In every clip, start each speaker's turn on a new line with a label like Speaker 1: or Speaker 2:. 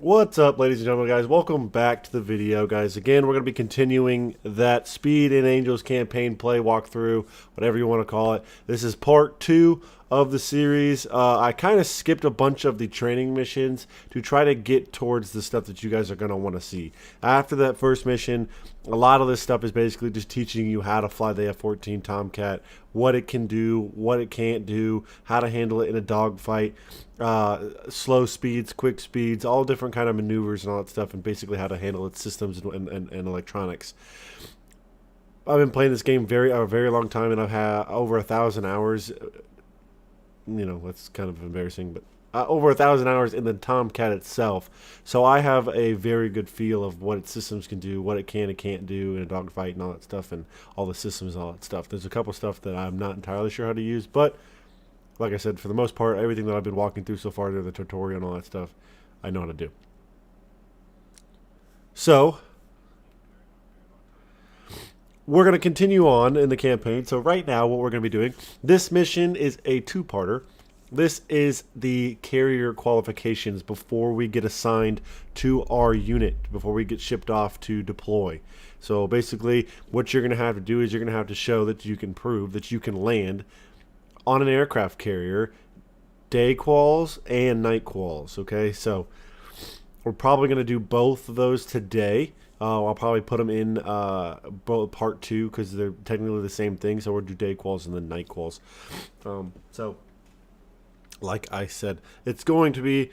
Speaker 1: What's up, ladies and gentlemen, guys? Welcome back to the video, guys. Again, we're going to be continuing that Speed and Angels campaign play walkthrough, whatever you want to call it. This is part 2 of the series. I kind of skipped a bunch of the training missions to try to get towards the stuff that you guys are going to want to see. After that first mission, a lot of this stuff is basically just teaching you how to fly the F-14 Tomcat, what it can do, what it can't do, how to handle it in a dogfight, slow speeds, quick speeds, all different kind of maneuvers and all that stuff, and basically how to handle its systems and electronics. I've been playing this game a very long time, and I've had over 1,000 hours. You know, that's kind of embarrassing, but over 1,000 hours in the Tomcat itself. So I have a very good feel of what its systems can do, what it can and can't do in a dogfight and all that stuff, and all the systems and all that stuff. There's a couple stuff that I'm not entirely sure how to use, but like I said, for the most part, everything that I've been walking through so far during the tutorial and all that stuff, I know how to do. So we're going to continue on in the campaign. So right now, what we're going to be doing, this mission is a two-parter. This is the carrier qualifications before we get assigned to our unit, before we get shipped off to deploy. So basically, what you're going to have to do is you're going to have to show that you can prove that you can land on an aircraft carrier, day quals and night quals. Okay, so we're probably going to do both of those today. I'll probably put them in both part 2 because they're technically the same thing. So we'll do day quals and then night quals. So like I said, it's going to be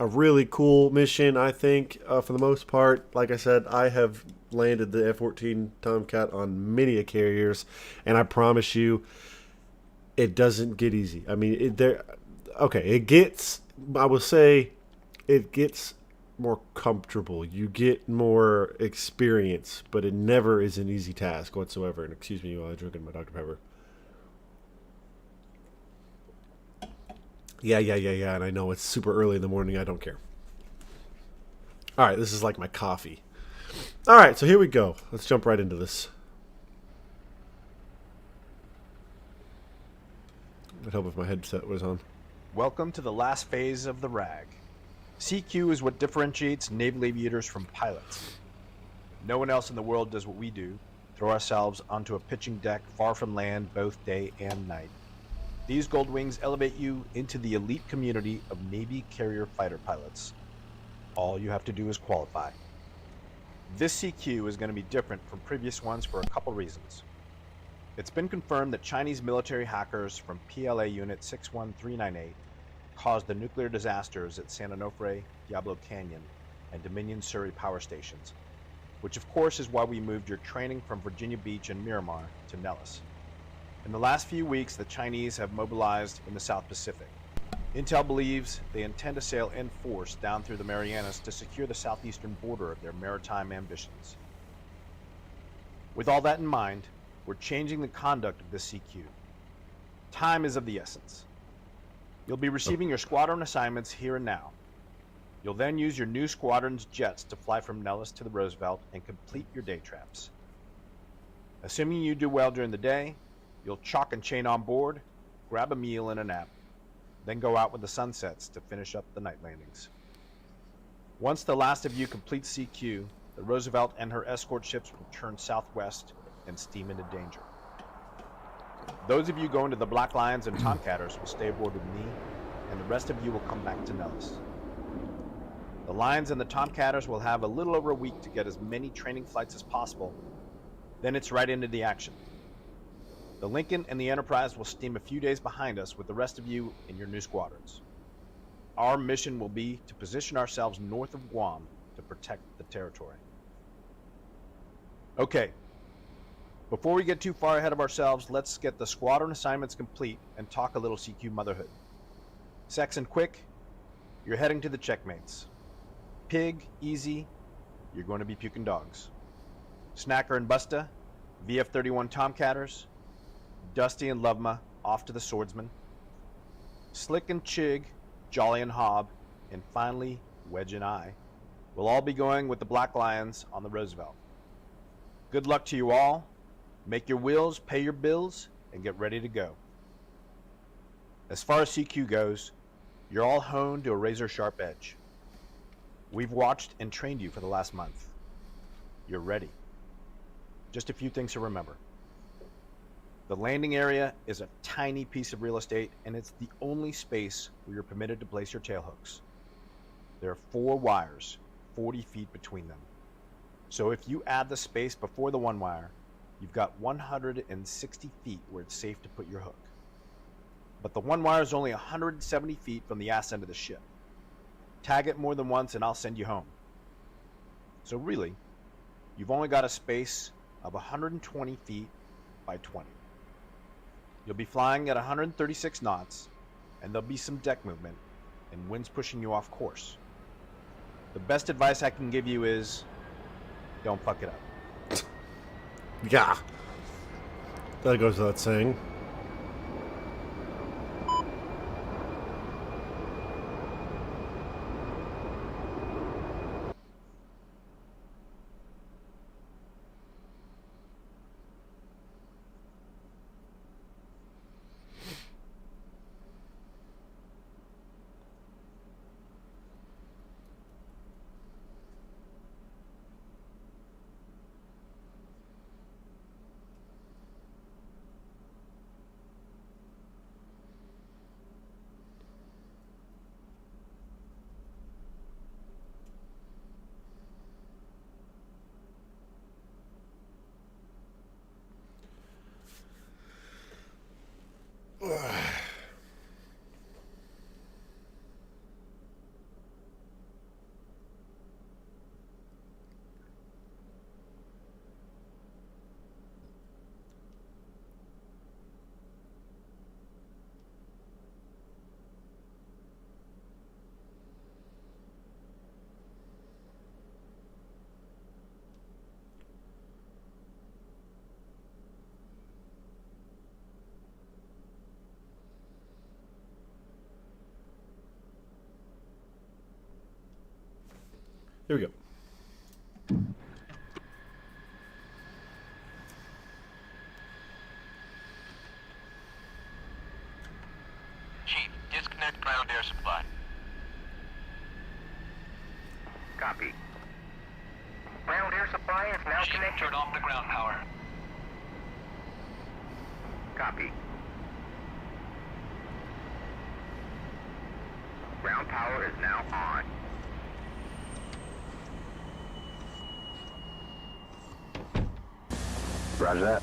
Speaker 1: a really cool mission, I think, for the most part. Like I said, I have landed the F-14 Tomcat on many carriers, and I promise you, it doesn't get easy. I mean, it gets, I will say, it gets more comfortable. You get more experience, but it never is an easy task whatsoever. And excuse me while I'm drinking my Dr. Pepper. Yeah, and I know it's super early in the morning. I don't care. All right, this is like my coffee. All right, so here we go. Let's jump right into this. I'd help if my headset was on.
Speaker 2: Welcome to the last phase of the RAG. CQ is what differentiates naval aviators from pilots. No one else in the world does what we do, throw ourselves onto a pitching deck far from land both day and night. These gold wings elevate you into the elite community of Navy carrier fighter pilots. All you have to do is qualify. This CQ is going to be different from previous ones for a couple reasons. It's been confirmed that Chinese military hackers from PLA Unit 61398 caused the nuclear disasters at San Onofre, Diablo Canyon, and Dominion Surrey power stations, which of course is why we moved your training from Virginia Beach and Miramar to Nellis. In the last few weeks, the Chinese have mobilized in the South Pacific. Intel believes they intend to sail in force down through the Marianas to secure the southeastern border of their maritime ambitions. With all that in mind, we're changing the conduct of this CQ. Time is of the essence. You'll be receiving your squadron assignments here and now. You'll then use your new squadron's jets to fly from Nellis to the Roosevelt and complete your day traps. Assuming you do well during the day, you'll chalk and chain on board, grab a meal and a nap, then go out with the sunsets to finish up the night landings. Once the last of you completes CQ, the Roosevelt and her escort ships will turn southwest and steam into danger. Those of you going to the Black Lions and Tomcatters will stay aboard with me, and the rest of you will come back to Nellis. The Lions and the Tomcatters will have a little over a week to get as many training flights as possible, then it's right into the action. The Lincoln and the Enterprise will steam a few days behind us with the rest of you in your new squadrons. Our mission will be to position ourselves north of Guam to protect the territory. Okay. Before we get too far ahead of ourselves, let's get the squadron assignments complete and talk a little CQ motherhood. Sex and Quick, you're heading to the checkmates. Pig, Easy, you're going to be puking dogs. Snacker and Busta, VF-31 Tomcatters. Dusty and Lovema, off to the Swordsman. Slick and Chig, Jolly and Hob, and finally, Wedge and I, will all be going with the Black Lions on the Roosevelt. Good luck to you all. Make your wills, pay your bills, and get ready to go. As far as CQ goes, you're all honed to a razor-sharp edge. We've watched and trained you for the last month. You're ready. Just a few things to remember. The landing area is a tiny piece of real estate, and it's the only space where you're permitted to place your tailhooks. There are 4 wires, 40 feet between them. So if you add the space before the 1 wire, you've got 160 feet where it's safe to put your hook. But the 1 wire is only 170 feet from the ass end of the ship. Tag it more than once and I'll send you home. So really, you've only got a space of 120 feet by 20. You'll be flying at 136 knots, and there'll be some deck movement and winds pushing you off course. The best advice I can give you is don't fuck it up.
Speaker 1: Yeah. That goes without saying. Here we go.
Speaker 3: Chief, disconnect ground air supply.
Speaker 4: Copy. Ground air supply is now
Speaker 3: Chief,
Speaker 4: connected.
Speaker 3: turn off the ground power.
Speaker 4: Copy. Ground power is now on. Roger that.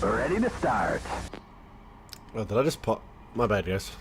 Speaker 4: Ready to start.
Speaker 1: Oh, did I just pop? My bad, guys.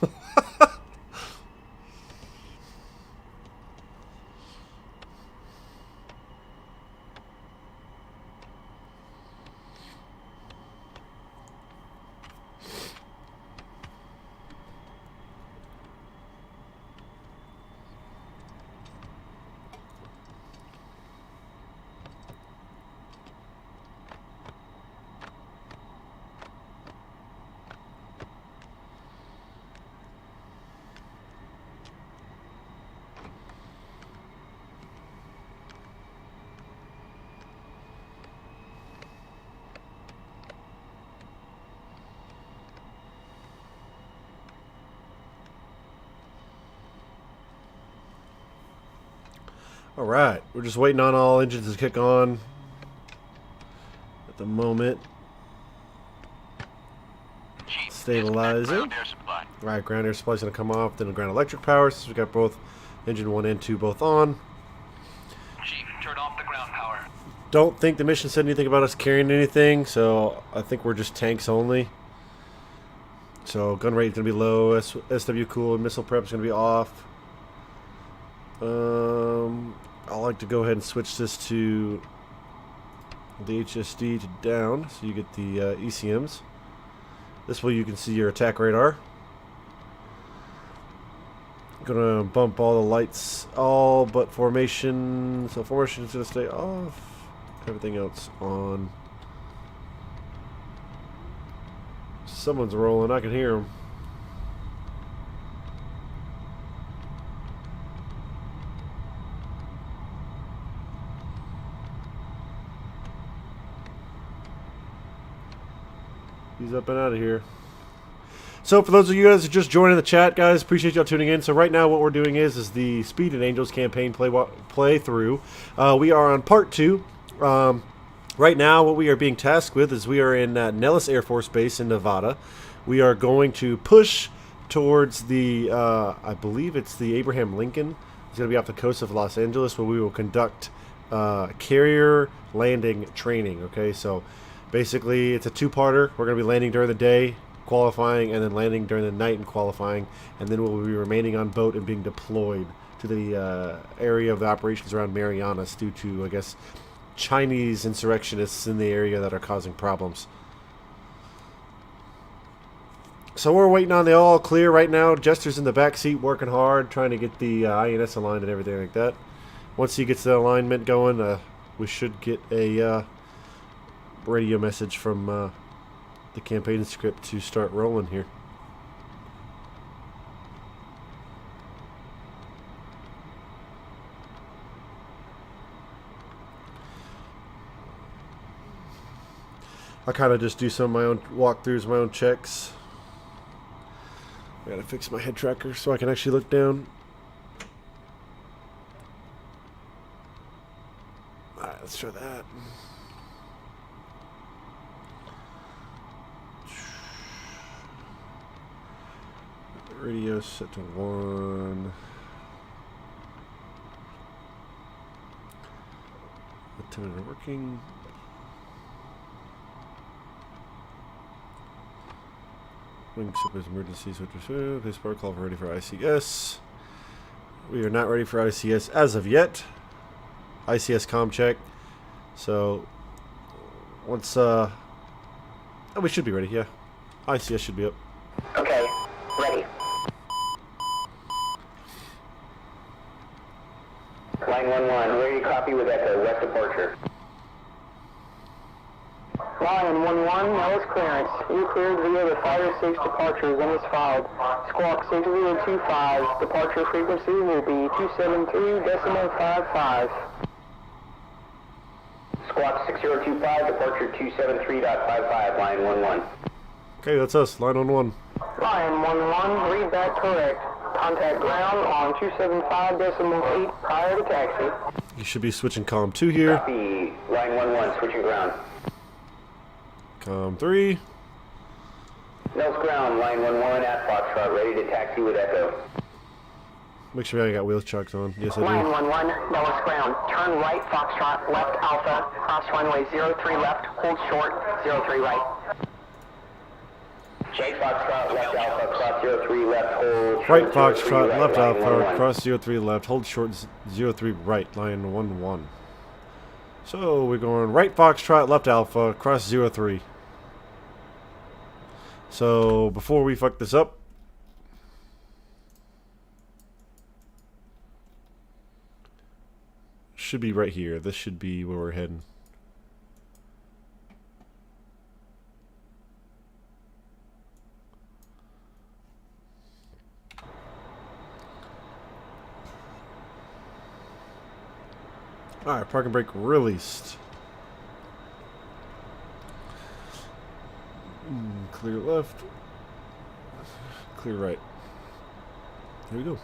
Speaker 1: All right, we're just waiting on all engines to kick on at the moment.
Speaker 3: Chief,
Speaker 1: Stabilizing.
Speaker 3: disconnect ground air supply.
Speaker 1: All right, ground air supply is going to come off. Then the ground electric power. Since we got both engine 1 and 2 both on.
Speaker 3: Chief, turn off the ground power.
Speaker 1: Don't think the mission said anything about us carrying anything, so I think we're just tanks only. So gun rate is going to be low. SW cool. Missile prep is going to be off. I like to go ahead and switch this to the HSD to down, so you get the ECMs. This way you can see your attack radar. Gonna bump all the lights, all but formation. So formation is gonna stay off. Everything else on. Someone's rolling. I can hear them. He's up and out of here. So for those of you guys who just joined in the chat, guys, appreciate y'all tuning in. So right now what we're doing is the Speed and Angels campaign playthrough. We are on part 2. Right now what we are being tasked with is we are in Nellis Air Force Base in Nevada. We are going to push towards the, I believe it's the Abraham Lincoln. It's going to be off the coast of Los Angeles, where we will conduct carrier landing training. Okay, so basically it's a two-parter. We're going to be landing during the day, qualifying, and then landing during the night and qualifying, and then we'll be remaining on boat and being deployed to the area of the operations around Marianas due to, I guess, Chinese insurrectionists in the area that are causing problems. So we're waiting on the all clear right now. Jester's in the back seat working hard, trying to get the INS aligned and everything like that. Once he gets the alignment going, we should get a radio message from the campaign script to start rolling here. I kind of just do some of my own walkthroughs, my own checks. I gotta fix my head tracker so I can actually look down. Alright, let's try that. Radio set to 1. Antenna working. Links up as emergency switcher. This part call for ready for ICS. We are not ready for ICS as of yet. ICS comm check. So once oh, we should be ready, yeah. ICS should be up.
Speaker 4: Okay, ready. Line 1-1, where you copy with Echo, west departure.
Speaker 5: Lion 1-1, Nellis clearance. You cleared via the Fire 6 departures and is filed. Squawk 6025. Departure frequency will be 273.55.
Speaker 4: Squawk 6025, departure 273.55, line 1-1.
Speaker 1: Okay, that's us. Line on 1.
Speaker 5: Lion 1-1, read that correct. Contact ground on 275.8 prior to taxi.
Speaker 1: You should be switching comm 2 here.
Speaker 4: Copy, line 1-1, switching ground.
Speaker 1: Comm 3.
Speaker 4: Nels ground, line 1-1 at Foxtrot, ready to taxi with Echo.
Speaker 1: Make sure I got wheel chocks on. Yes, I
Speaker 5: Lion
Speaker 1: do.
Speaker 5: 1-1, Nellis ground. Turn right, Foxtrot, left Alpha, cross runway 03 left, hold short, 03 right.
Speaker 4: Right Foxtrot, left Alpha, cross 03 left, hold
Speaker 1: Right
Speaker 4: short, 03
Speaker 1: Foxtrot,
Speaker 4: right,
Speaker 1: left
Speaker 4: line
Speaker 1: Alpha,
Speaker 4: 1-1.
Speaker 1: cross 03 left, hold short 03 right, line 1-1. So we're going right Foxtrot, left Alpha, cross 03. So before we fuck this up, should be right here. This should be where we're heading. Alright, parking brake released. Clear left. Clear right. Here we go.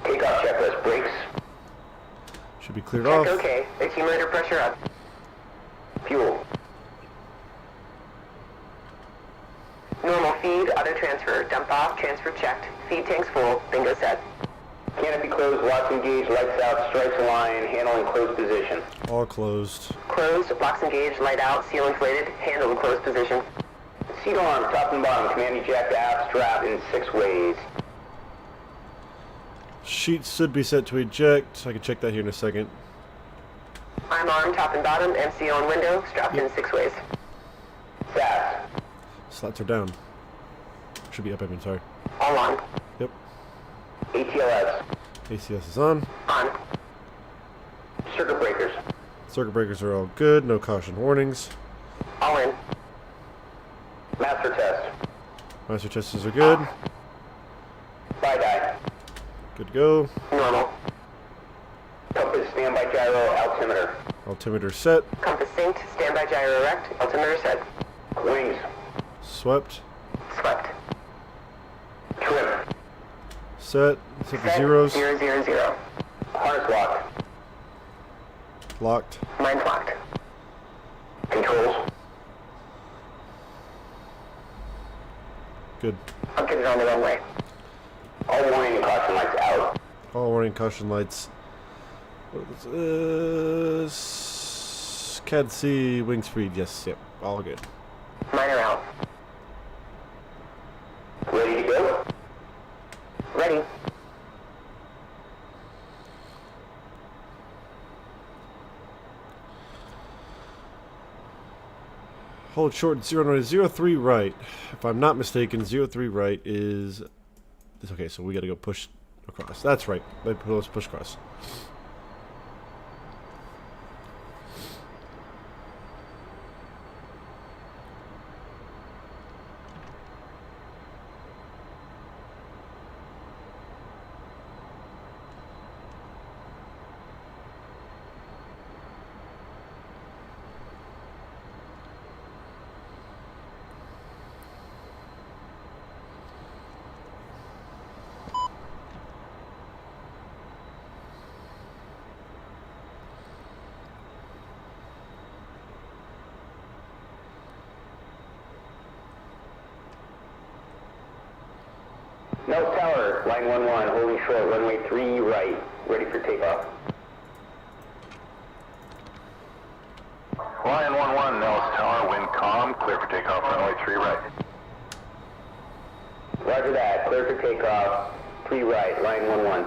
Speaker 4: Takeoff checklist, brakes.
Speaker 1: Should be cleared
Speaker 4: Check
Speaker 1: off.
Speaker 4: okay, accumulator pressure up. Fuel.
Speaker 5: Normal feed, auto transfer, dump off, transfer checked. Feed tanks full, bingo set.
Speaker 4: Canopy closed, locks engaged, lights out, stripes align, handle in closed position.
Speaker 1: All closed.
Speaker 5: Closed, locks engaged, light out, seal inflated, handle in closed position.
Speaker 4: Seat arm, top and bottom, command eject, aft strap in 6 ways.
Speaker 1: Sheets should be set to eject. I can check that here in a second.
Speaker 5: I'm arm, top and bottom, MCO and window, strapped in 6 ways.
Speaker 4: SAS.
Speaker 1: Slats are down. Should be up, I mean, sorry.
Speaker 5: All on.
Speaker 1: Yep.
Speaker 4: ATLS.
Speaker 1: ACS is on.
Speaker 5: On.
Speaker 4: Circuit breakers.
Speaker 1: Circuit breakers are all good. No caution warnings.
Speaker 5: All in.
Speaker 4: Master test.
Speaker 1: Master testers are good.
Speaker 4: SIDI.
Speaker 1: Good to go.
Speaker 5: Normal.
Speaker 4: Compass standby gyro altimeter.
Speaker 1: Altimeter set.
Speaker 5: Compass synced. Standby gyro erect. Altimeter set.
Speaker 4: Wings.
Speaker 1: Swept.
Speaker 5: Swept.
Speaker 4: Trim.
Speaker 1: Set. Set the
Speaker 5: Set.
Speaker 1: zeros.
Speaker 5: 000.
Speaker 4: Harness lock.
Speaker 1: Locked.
Speaker 5: Mine's locked.
Speaker 4: Controls.
Speaker 1: Good.
Speaker 5: I'll get it on the runway.
Speaker 4: All warning and caution lights out.
Speaker 1: All warning caution lights. CAD C wing speed. Yes. Yep. All good.
Speaker 5: Mine are out.
Speaker 4: Ready to go?
Speaker 5: Ready.
Speaker 1: Hold short 03 right. If I'm not mistaken, 03 right is. It's okay, so we gotta go push across. That's right. Let's push across.
Speaker 4: Nose tower, line 11, holding short, runway 3 right, ready for takeoff.
Speaker 3: Lion 1-1, Nellis Tower, wind calm, clear for takeoff, runway 3 right.
Speaker 4: Roger that, clear for takeoff, 3 right, line 11.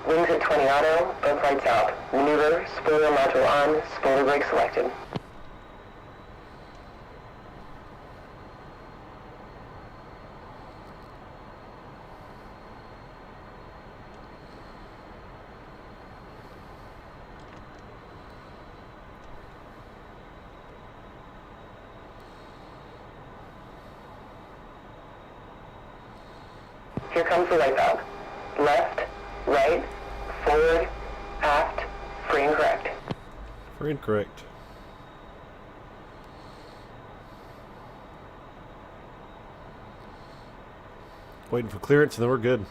Speaker 5: Wings at 20 auto. Both lights out. Maneuver. Spoiler module on. Spoiler brake selected. Here comes the light valve. Left, right, forward, aft, free and correct.
Speaker 1: Free and correct. Waiting for clearance and then we're good.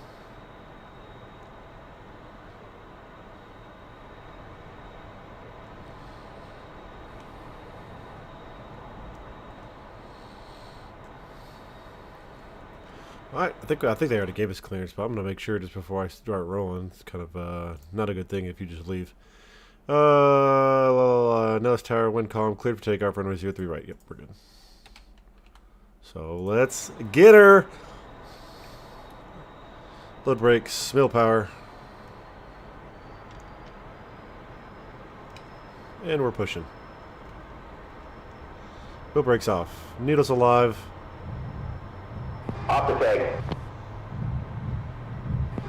Speaker 1: Alright, I think they already gave us clearance, but I'm gonna make sure just before I start rolling. It's kind of not a good thing if you just leave. Nellis Tower, wind calm, cleared for takeoff, runway 03 right. Yep, we're good. So let's get her. Load brakes, mill power. And we're pushing. Wheel brakes off. Needles alive.
Speaker 4: Off the peg.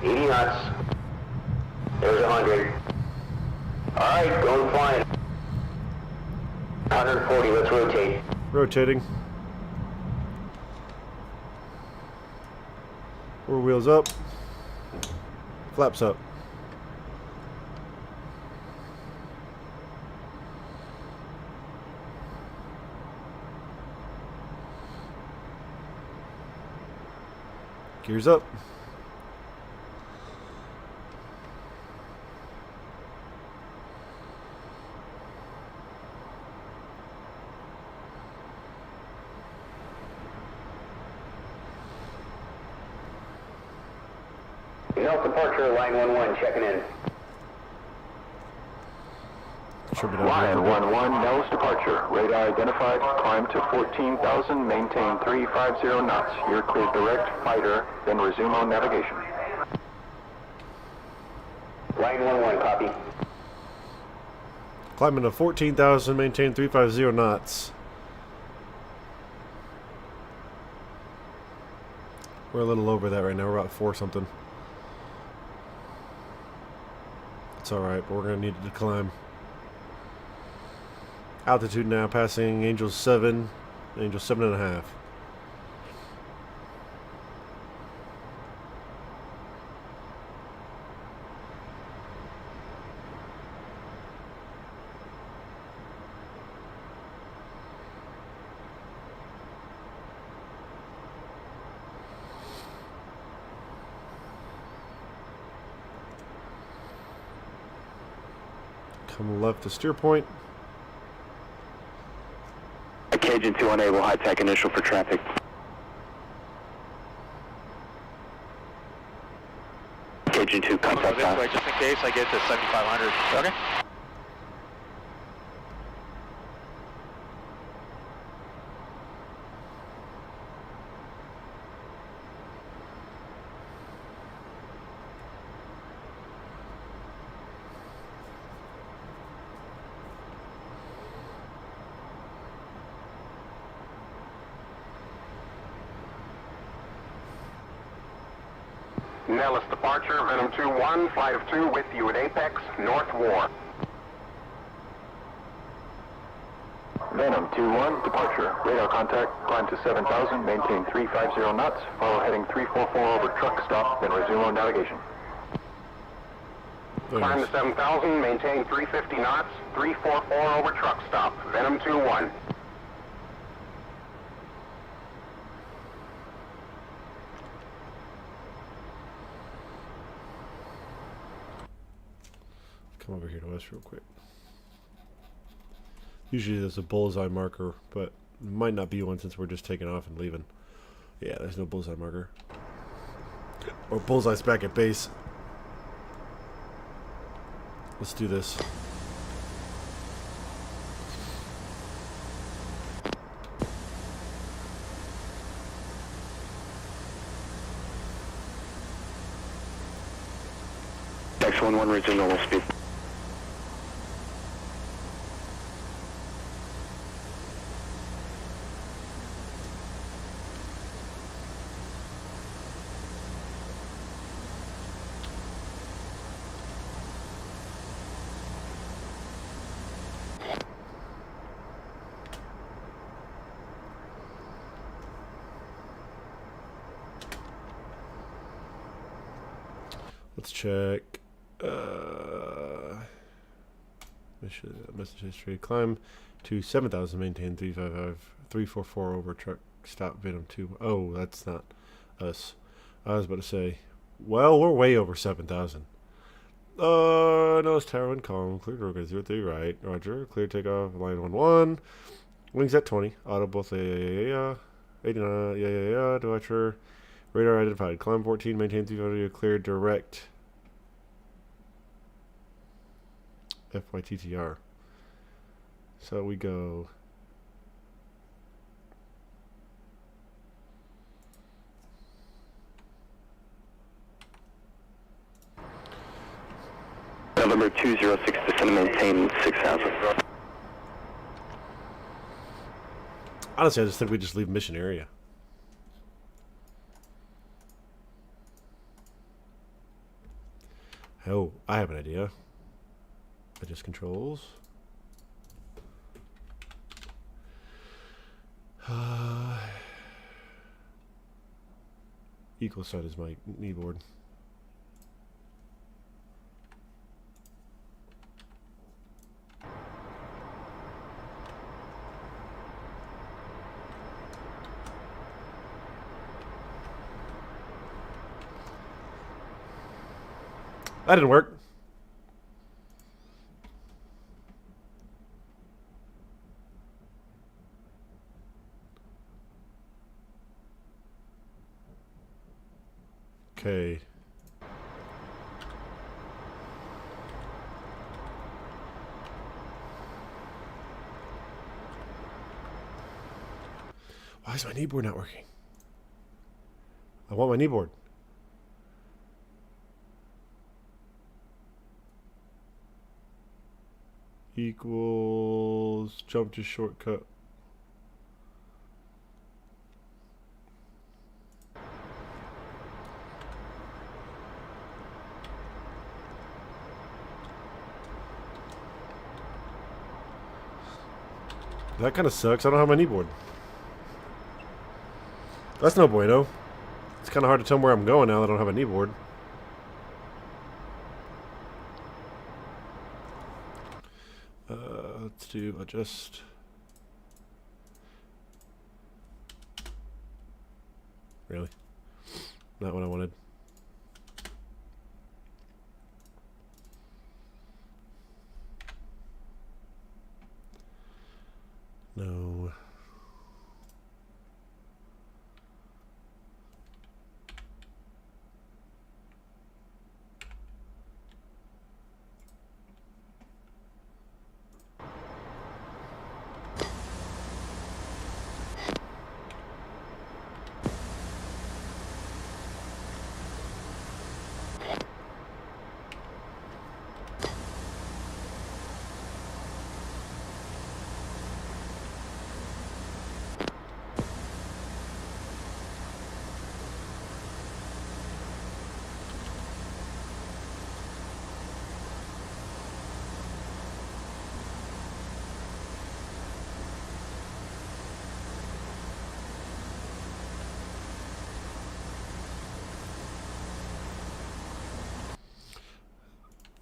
Speaker 4: 80 knots. There's 100. Alright, going flying. 140, let's rotate.
Speaker 1: Rotating. Four wheels up. Flaps up. Gears up.
Speaker 4: North departure, line 11, checking in.
Speaker 3: Lion 1-1, Nellis departure. Radar identified. Climb to 14,000. Maintain 350 knots. You're cleared direct. Fighter. Then resume on navigation.
Speaker 4: Line 11, copy.
Speaker 1: Climbing to 14,000, maintain 350 knots. We're a little over that right now. We're about 4 something. It's alright, but we're going to need to climb. Altitude now passing Angel 7, Angel 7.5. Come left to steer point.
Speaker 3: Cajun 2 unable, high tech initial for traffic. Cajun 2 contact
Speaker 6: this way, just in case I get to 7,500. Okay.
Speaker 3: Nellis departure, Venom 2-1, flight of 2 with you at Apex, North War. Venom 2-1, departure. Radar contact, climb to 7,000, maintain 350 knots, follow heading 344 over truck stop, then resume on navigation. Climb to 7,000, maintain 350 knots, 344 over truck stop, Venom 2-1.
Speaker 1: Come over here to us real quick. Usually there's a bullseye marker, but it might not be one since we're just taking off and leaving. Yeah, there's no bullseye marker. Or bullseye's back at base. Let's do this.
Speaker 3: X11 resume normal speed.
Speaker 1: Let's check. Message history. Climb to 7,000. Maintain 344 over truck stop Venom 2. Oh, that's not us. I was about to say. Well, we're way over 7,000. Nose tower and column. Clear to road 03 right. Roger. Clear takeoff. Line 11. Wings at 20. Auto both 89. Departure. Radar identified. Climb 14. Maintain 350. Clear direct. FYTTR. So we go.
Speaker 3: November 206 to maintain 6,000.
Speaker 1: Honestly, I just think we just leave mission area. Oh, I have an idea. Adjust controls. Equal side is my kneeboard. That didn't work. Okay. Why is my kneeboard not working? I want my kneeboard. equals jump to shortcut. That kind of sucks. I don't have my kneeboard. That's no bueno. It's kind of hard to tell where I'm going now that I don't have a kneeboard. Let's do adjust. Really? Not what I wanted. No.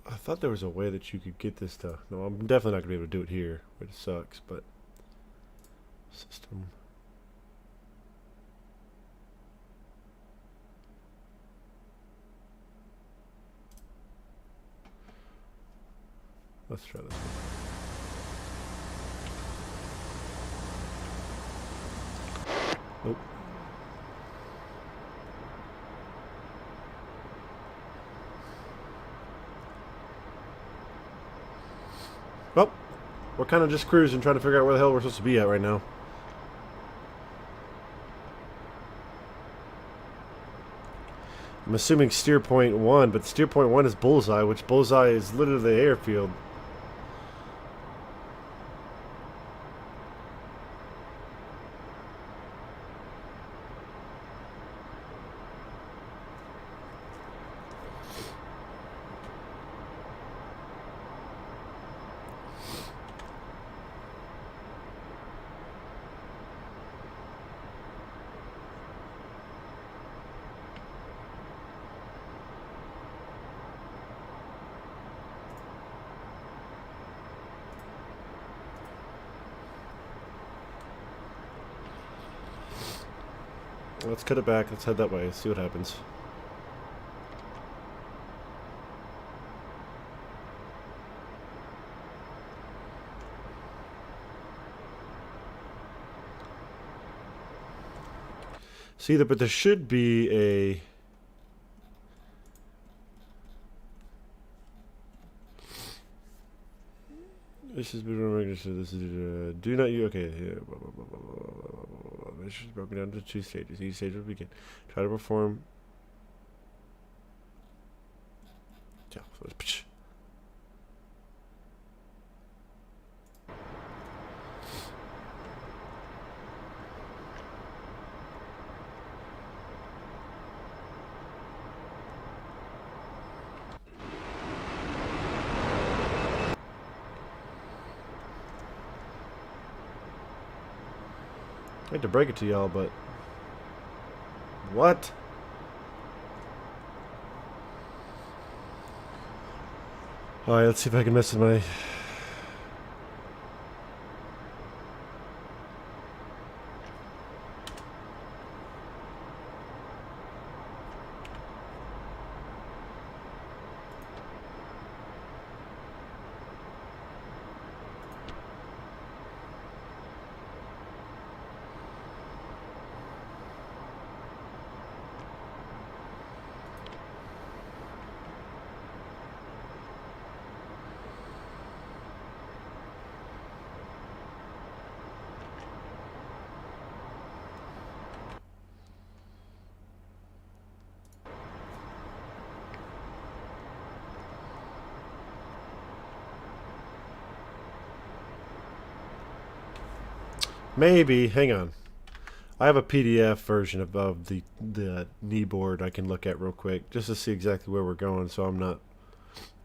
Speaker 1: I thought there was a way that you could get this to... No, I'm definitely not going to be able to do it here, which sucks, but... System... Let's try this one. Nope. Well, we're kind of just cruising, trying to figure out where the hell we're supposed to be at right now. I'm assuming steer point 1, but steer point 1 is bullseye, which bullseye is literally the airfield. Let's cut it back. Let's head that way. See what happens. See that, but there should be a... This is this is do not you okay here. This is broken down into 2 stages. Each stage will begin. Try to perform. Yeah, so it's I hate to break it to y'all, but what? Alright, let's see if I can mess with my... Maybe. Hang on. I have a PDF version of the knee board I can look at real quick just to see exactly where we're going, so I'm not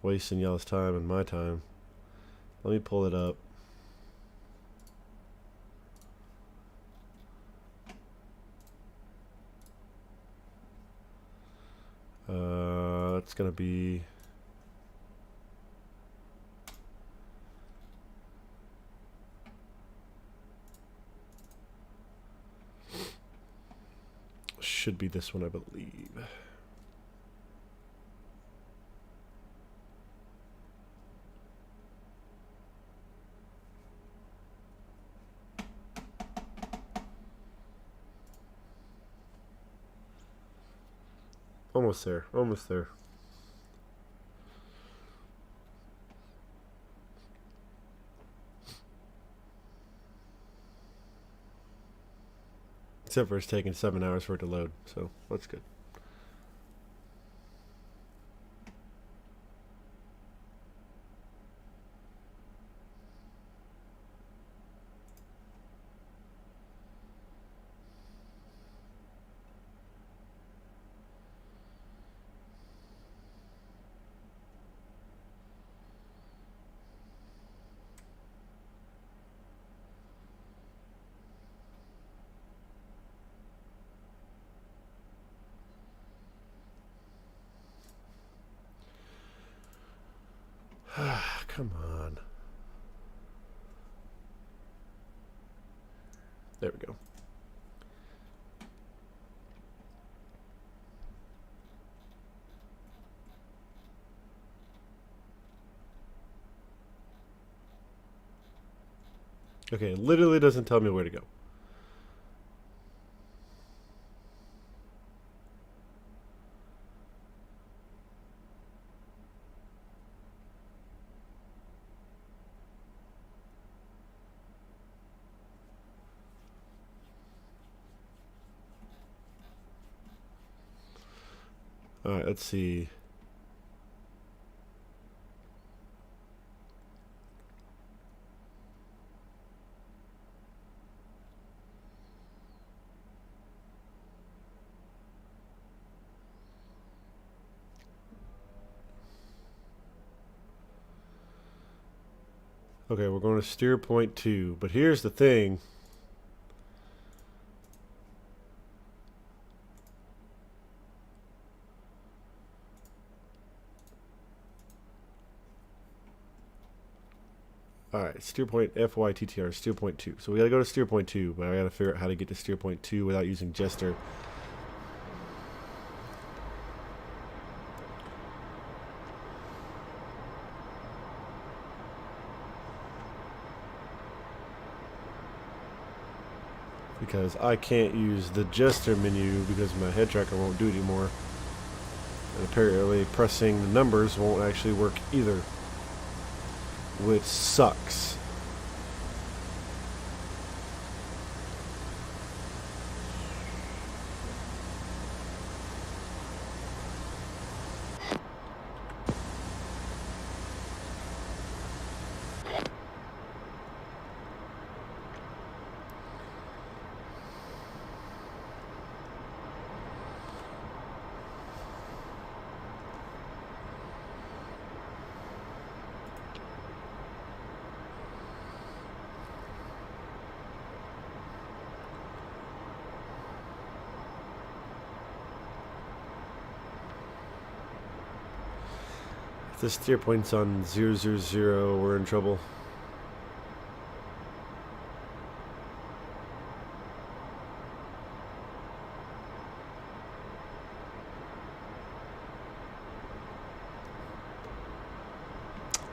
Speaker 1: wasting y'all's time and my time. Let me pull it up. It's gonna be should be this one, I believe. Almost there. Almost there. Except for it's taking 7 hours for it to load, so that's good. Come on. There we go. Okay, it literally doesn't tell me where to go. Alright, let's see. Okay, we're going to steer point 2, but here's the thing. Alright, steer point FYTTR, steer point 2. So we gotta go to steer point 2, but I gotta figure out how to get to steer point 2 without using Jester. Because I can't use the Jester menu because my head tracker won't do it anymore. And apparently pressing the numbers won't actually work either, which sucks. If the steer point's on 000, we're in trouble.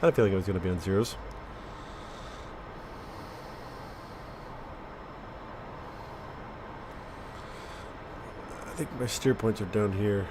Speaker 1: I had a feeling it was going to be on zeros. I think my steer points are down here.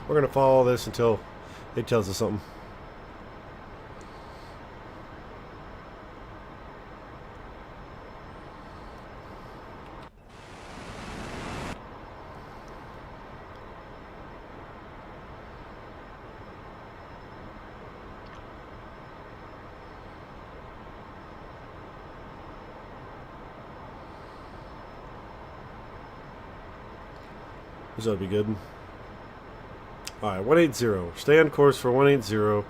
Speaker 1: We're going to follow this until it tells us something. This ought to be good. Alright, 180. Stay on course for 180.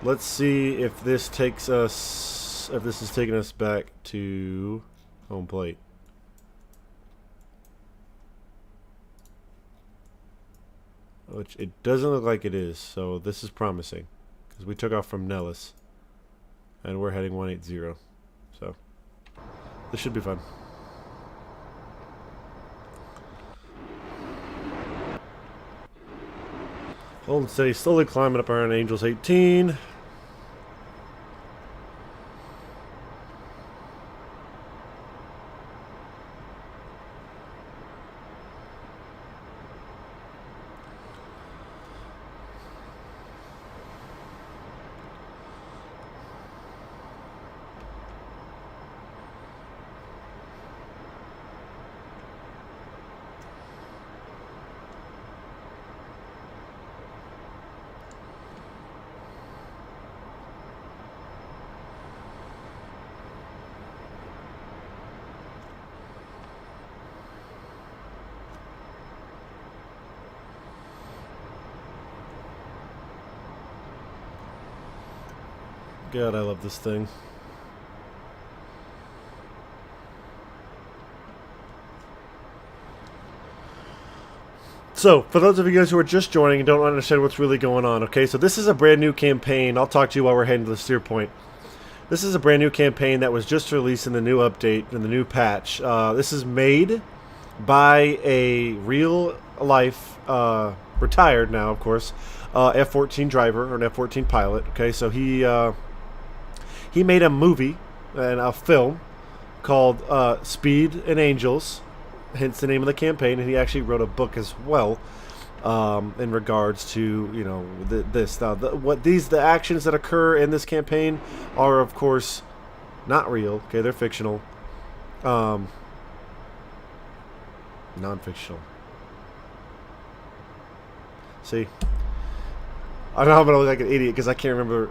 Speaker 1: Let's see if this takes us, if this is taking us back to home plate. Which it doesn't look like it is, so this is promising. Because we took off from Nellis. And we're heading 180. So, this should be fun. Hold steady, slowly climbing up around Angels 18. God, I love this thing. So, for those of you guys who are just joining and don't understand what's really going on, okay, so this is a brand new campaign. I'll talk to you while we're heading to the steer point. This is a brand new campaign that was just released in the new update, in the new patch. This is made by a real-life, retired now, of course, F-14 driver, or an F-14 pilot, okay, so he made a movie and a film called Speed and Angels, hence the name of the campaign, and he actually wrote a book as well in regards to, you know, this. Now, the actions that occur in this campaign are, of course, not real. Okay, they're fictional, non-fictional. See, I know I'm gonna look like an idiot because I can't remember.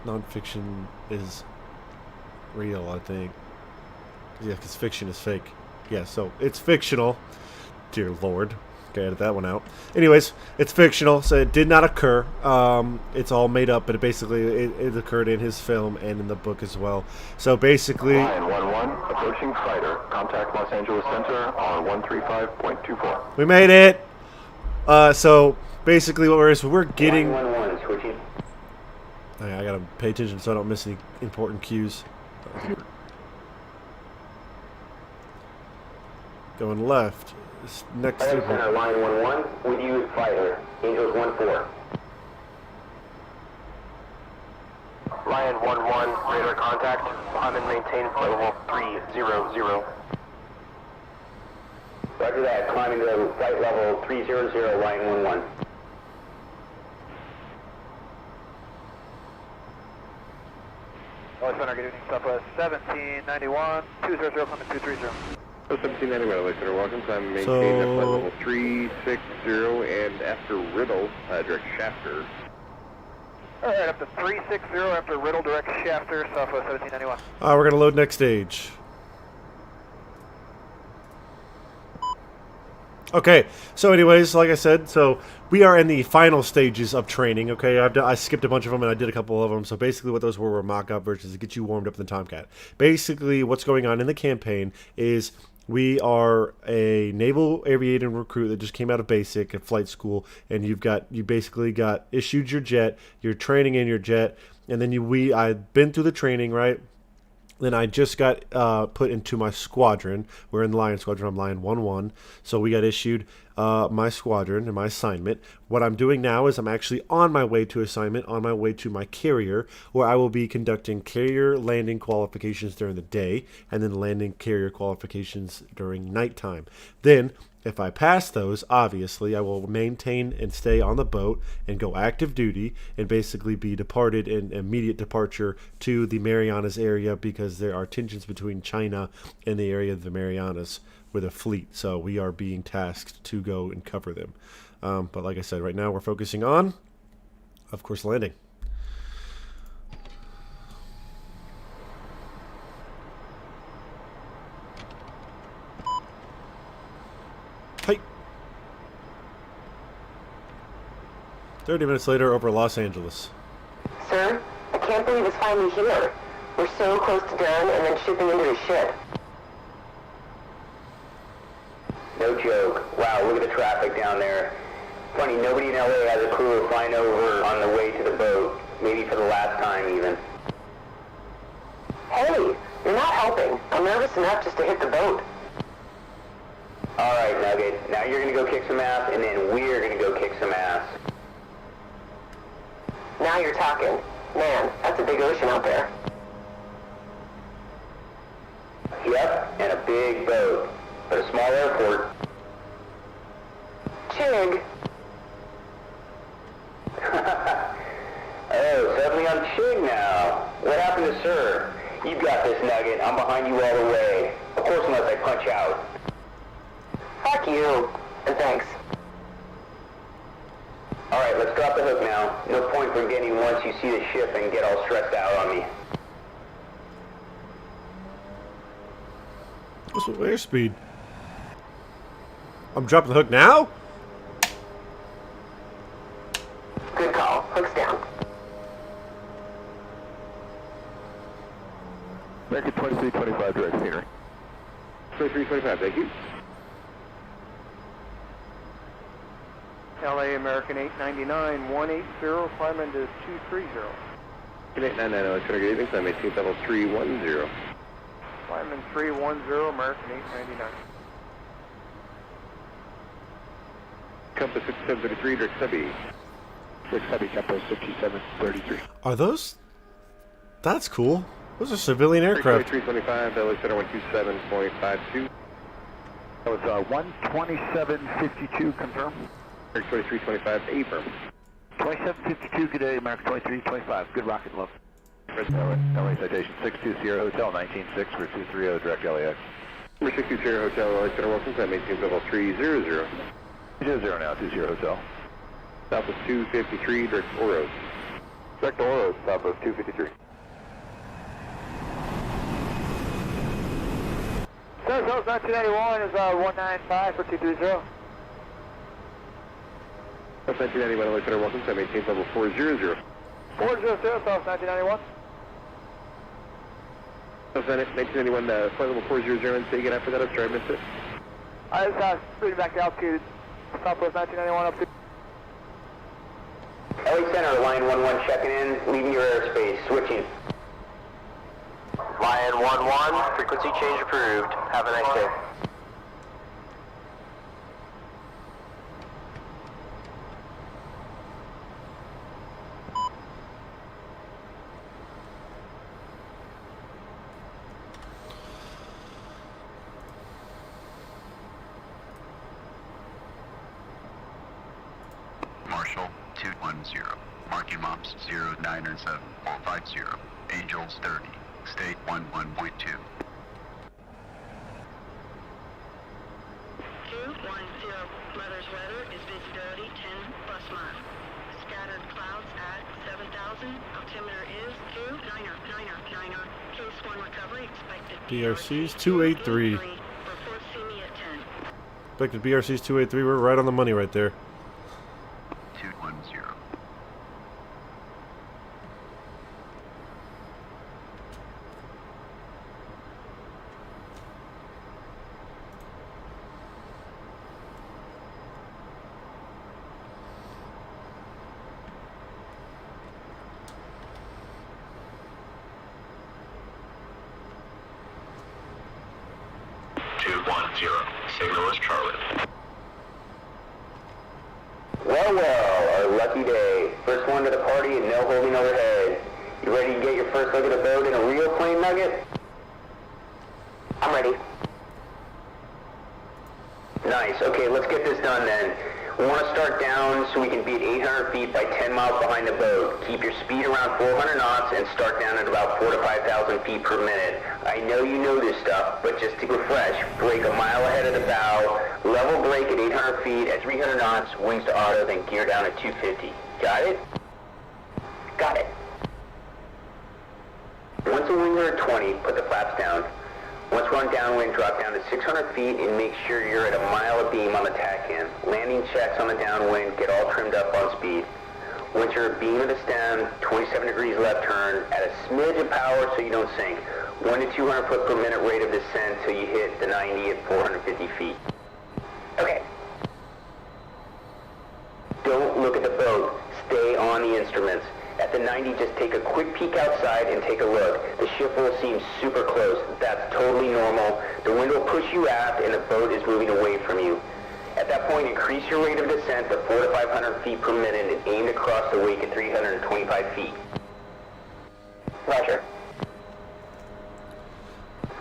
Speaker 1: Non-fiction is real, I think. Yeah, because fiction is fake. Yeah, so it's fictional. Dear Lord. Okay, edit that one out. Anyways, it's fictional, so it did not occur. It's all made up, but it occurred in his film and in the book as well. So basically...
Speaker 3: Lion 1-1, approaching fighter. Contact Los Angeles Center on 135.24.
Speaker 1: We made it! So basically what we're getting...
Speaker 4: 1-1, switching.
Speaker 1: I gotta pay attention so I don't miss any important cues. Going left. Next
Speaker 4: Fire
Speaker 1: to
Speaker 4: Center, line 1-1, with you, fighter. Angels 1-4.
Speaker 6: Lion 1-1, radar contact. I'm in maintain flight level 300.
Speaker 4: Roger that, climbing to flight level 300, line 1-1.
Speaker 6: Center, good evening, Southwest 1791, 200, coming 230.
Speaker 7: 1791, LA Center, welcome. I'm maintaining
Speaker 1: So-
Speaker 7: flight level 360 and after Riddle, direct Shafter.
Speaker 6: Alright, up to 360 after Riddle, direct Shafter, Southwest 1791.
Speaker 1: we're gonna load next stage. Okay, so anyways, like I said, so we are in the final stages of training, okay? I skipped a bunch of them and I did a couple of them. So basically what those were mock-up versions to get you warmed up in the Tomcat. Basically what's going on in the campaign is we are a naval aviator recruit that just came out of basic at flight school, and you basically got issued your jet, you're training in your jet, and then I've been through the training, right? Then I just got put into my squadron. We're in the Lion Squadron. I'm Lion 1-1. So we got issued my squadron and my assignment. What I'm doing now is I'm actually on my way to assignment, on my way to my carrier, where I will be conducting carrier landing qualifications during the day and then landing carrier qualifications during nighttime. Then, if I pass those, obviously, I will maintain and stay on the boat and go active duty and basically be departed in immediate departure to the Marianas area, because there are tensions between China and the area of the Marianas with a fleet. So we are being tasked to go and cover them. But like I said, right now we're focusing on, of course, landing. Hey. 30 minutes later over Los Angeles.
Speaker 5: Sir, I can't believe it's finally here. We're so close to done and then shipping into the ship.
Speaker 4: No joke. Wow, look at the traffic down there. Funny, nobody in LA has a crew flying over on the way to the boat. Maybe for the last time, even.
Speaker 5: Hey, you're not helping. I'm nervous enough just to hit the boat.
Speaker 4: Alright, Nugget. Now you're gonna go kick some ass, and then we're gonna go kick some ass.
Speaker 5: Now you're talking. Man, that's a big ocean out there.
Speaker 4: Yep, and a big boat. But a small airport.
Speaker 5: Chig.
Speaker 4: Oh, suddenly I'm Chig now. What happened to Sir? You got this, Nugget. I'm behind you all the way. Of course, unless I punch out.
Speaker 5: Fuck you. And thanks.
Speaker 4: Alright, let's drop the hook now. No point forgetting once you see the ship and get all stressed out on me.
Speaker 1: What's with airspeed? I'm dropping the hook now?
Speaker 5: Good call. Hook's down.
Speaker 6: American 2325, direct scenery.
Speaker 7: 2325, thank you.
Speaker 8: LA American 899, 180, climb into 230.
Speaker 7: 899, it's going to good evening, climb 18th level 310.
Speaker 8: Climb in 310, American 899.
Speaker 7: Compass 6733, direct subby.
Speaker 6: Direct subby, Compass 5733.
Speaker 1: Are those? That's cool. Those are civilian aircraft.
Speaker 7: 325, LA Center 127.52.
Speaker 6: That was 12752, confirm.
Speaker 7: 2325, affirm.
Speaker 6: 2752, good day, American 2325. Good rocket, love. LA citation 620 Hotel 196 for 230, direct LAX.
Speaker 7: Number 620 Hotel, LA Center, welcome, climb 18th level 300.
Speaker 6: 200 now, 20 Hotel.
Speaker 7: Southwest 253, direct Oros.
Speaker 6: Direct Oros, Southwest 253.
Speaker 8: Sir, 1981 is 195 for 230.
Speaker 7: 1991, LA Center, welcome, climb 18th level 400.
Speaker 8: 400, South 1991.
Speaker 7: 1991, flight level 400, and say again after that, I'm sorry, I missed it.
Speaker 8: I was speeding back to altitude. Southwest 1991 up to...
Speaker 4: LA Center, line 11 checking in, leaving your airspace, switching.
Speaker 6: Lion 11, frequency change approved. Have a nice day.
Speaker 9: Marshall 210, marking MOPS 090750, Angels 30, state 11.2.
Speaker 10: 210, Mother's weather is visibility 10 plus miles. Scattered clouds at 7,000. Altimeter is 290. Case 1 recovery expected.
Speaker 1: BRC's 283.
Speaker 10: Report see me at 10.
Speaker 1: Expected BRC's 283. We're right on the money right there.
Speaker 9: 210.
Speaker 6: Signal is Charlie.
Speaker 4: Well, our lucky day. First one to the party and no holding overhead. You ready to get your first look at the boat in a real plane nugget? I'm ready. Nice. Okay, let's get this done then. We want to start down so we can beat 800 feet by 10 miles behind the boat. Keep your speed around 400 knots and start down at about 4,000 to 5,000 feet per minute. I know you know this stuff, but just to refresh, brake a mile ahead of the bow, level brake at 800 feet at 300 knots, wings to auto, then gear down at 250. Got it? Got it. Once the wings are at 20, put the flaps down. Once we're on downwind, drop down to 600 feet and make sure you're at a mile of beam on the tack hand. Landing checks on the downwind, get all trimmed up on speed. Once you're at beam of the stem, 27 degrees left turn, add a smidge of power so you don't sink. 1 to 200 foot per minute rate of descent till you hit the 90 at 450 feet. Okay. Don't look at the boat. Stay on the instruments. At the 90, just take a quick peek outside and take a look. The ship will seem super close. That's totally normal. The wind will push you aft and the boat is moving away from you. At that point, increase your rate of descent to 400 to 500 feet per minute and aim to cross the wake at 325 feet. Roger.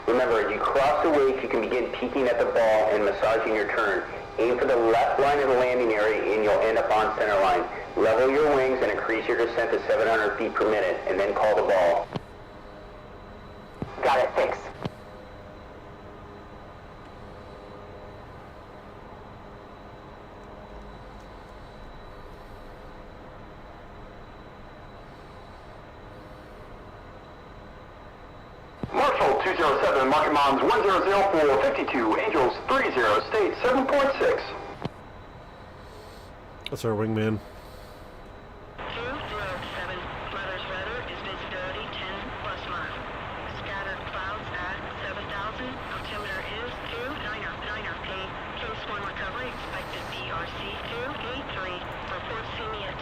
Speaker 4: Remember, as you cross the wake, you can begin peeking at the ball and massaging your turn. Aim for the left line of the landing area and you'll end up on center line. Level your wings and increase your descent to 700 feet per minute, and then call the ball. Got it, thanks.
Speaker 3: Marshall 207, market moms 100 for 52, Angels 30, state 7.6.
Speaker 1: That's our wingman.
Speaker 10: 207, Mother's Rudder is visibility 10 plus mile. Scattered clouds at 7,000, altimeter is 290. Case 1 recovery, expected BRC 283, report see me at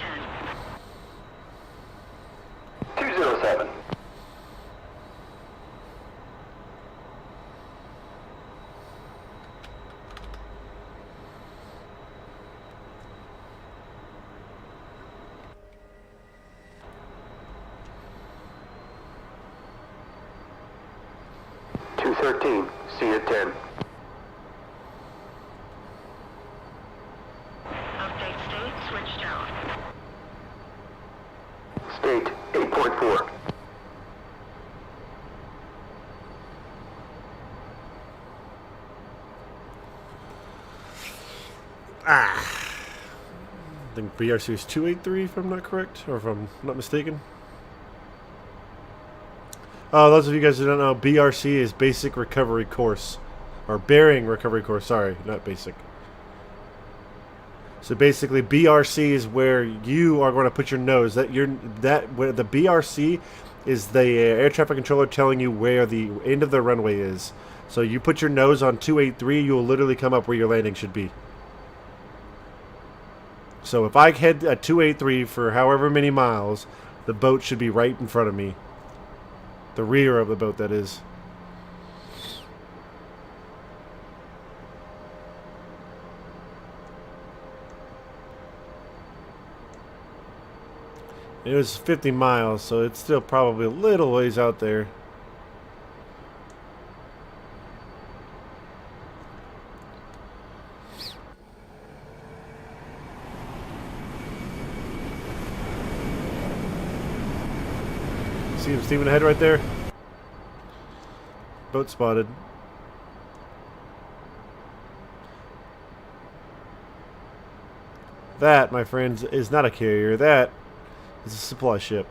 Speaker 10: 10.
Speaker 3: 207. See you at 10.
Speaker 10: Update state, switched out.
Speaker 3: State 8.4.
Speaker 1: I think BRC is 283 if I'm not correct, or if I'm not mistaken. Oh, those of you guys who don't know, BRC is Basic Recovery Course. Or Bearing Recovery Course, sorry, not Basic. So basically, BRC is where you are going to put your nose. Where the BRC is the air traffic controller telling you where the end of the runway is. So you put your nose on 283, you will literally come up where your landing should be. So if I head at 283 for however many miles, the boat should be right in front of me. The rear of the boat, that is. It was 50 miles, so it's still probably a little ways out there. See him steaming ahead right there? Boat spotted. That, my friends, is not a carrier. That is a supply ship.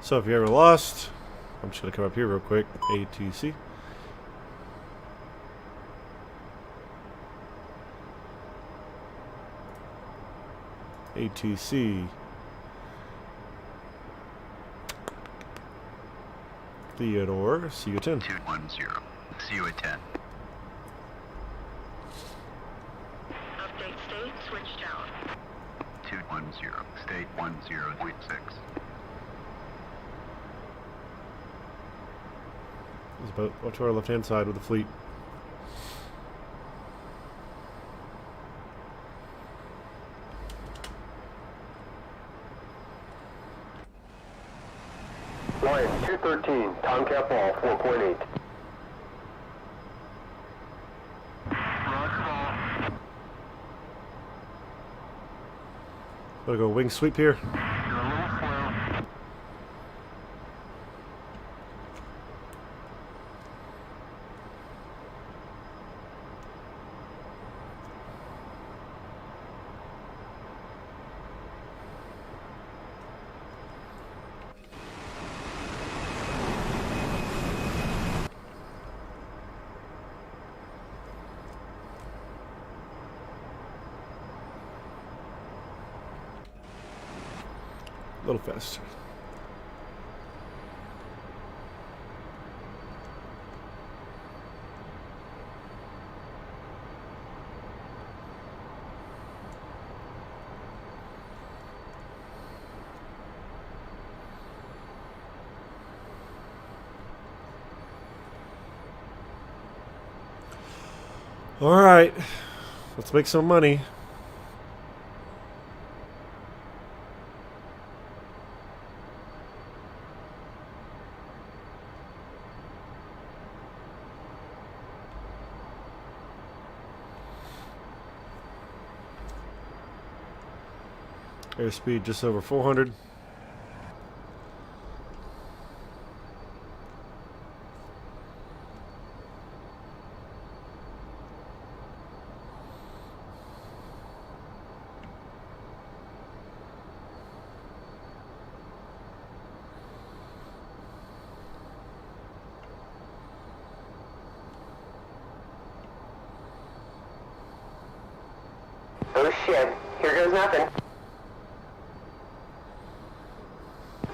Speaker 1: So if you're ever lost, I'm just going to come up here real quick. ATC. ATC. Theodore, see you at 10.
Speaker 9: 210. See you at 10.
Speaker 10: Update state, switch tower.
Speaker 9: 210, state 10.6.
Speaker 1: There's a boat up to our left-hand side with the fleet.
Speaker 3: Lion 213, Tomcat Ball 4.8.
Speaker 1: Gotta go wing sweep here. A little faster. All right, let's make some money. Airspeed just over 400.
Speaker 4: Oh shit, here goes nothing.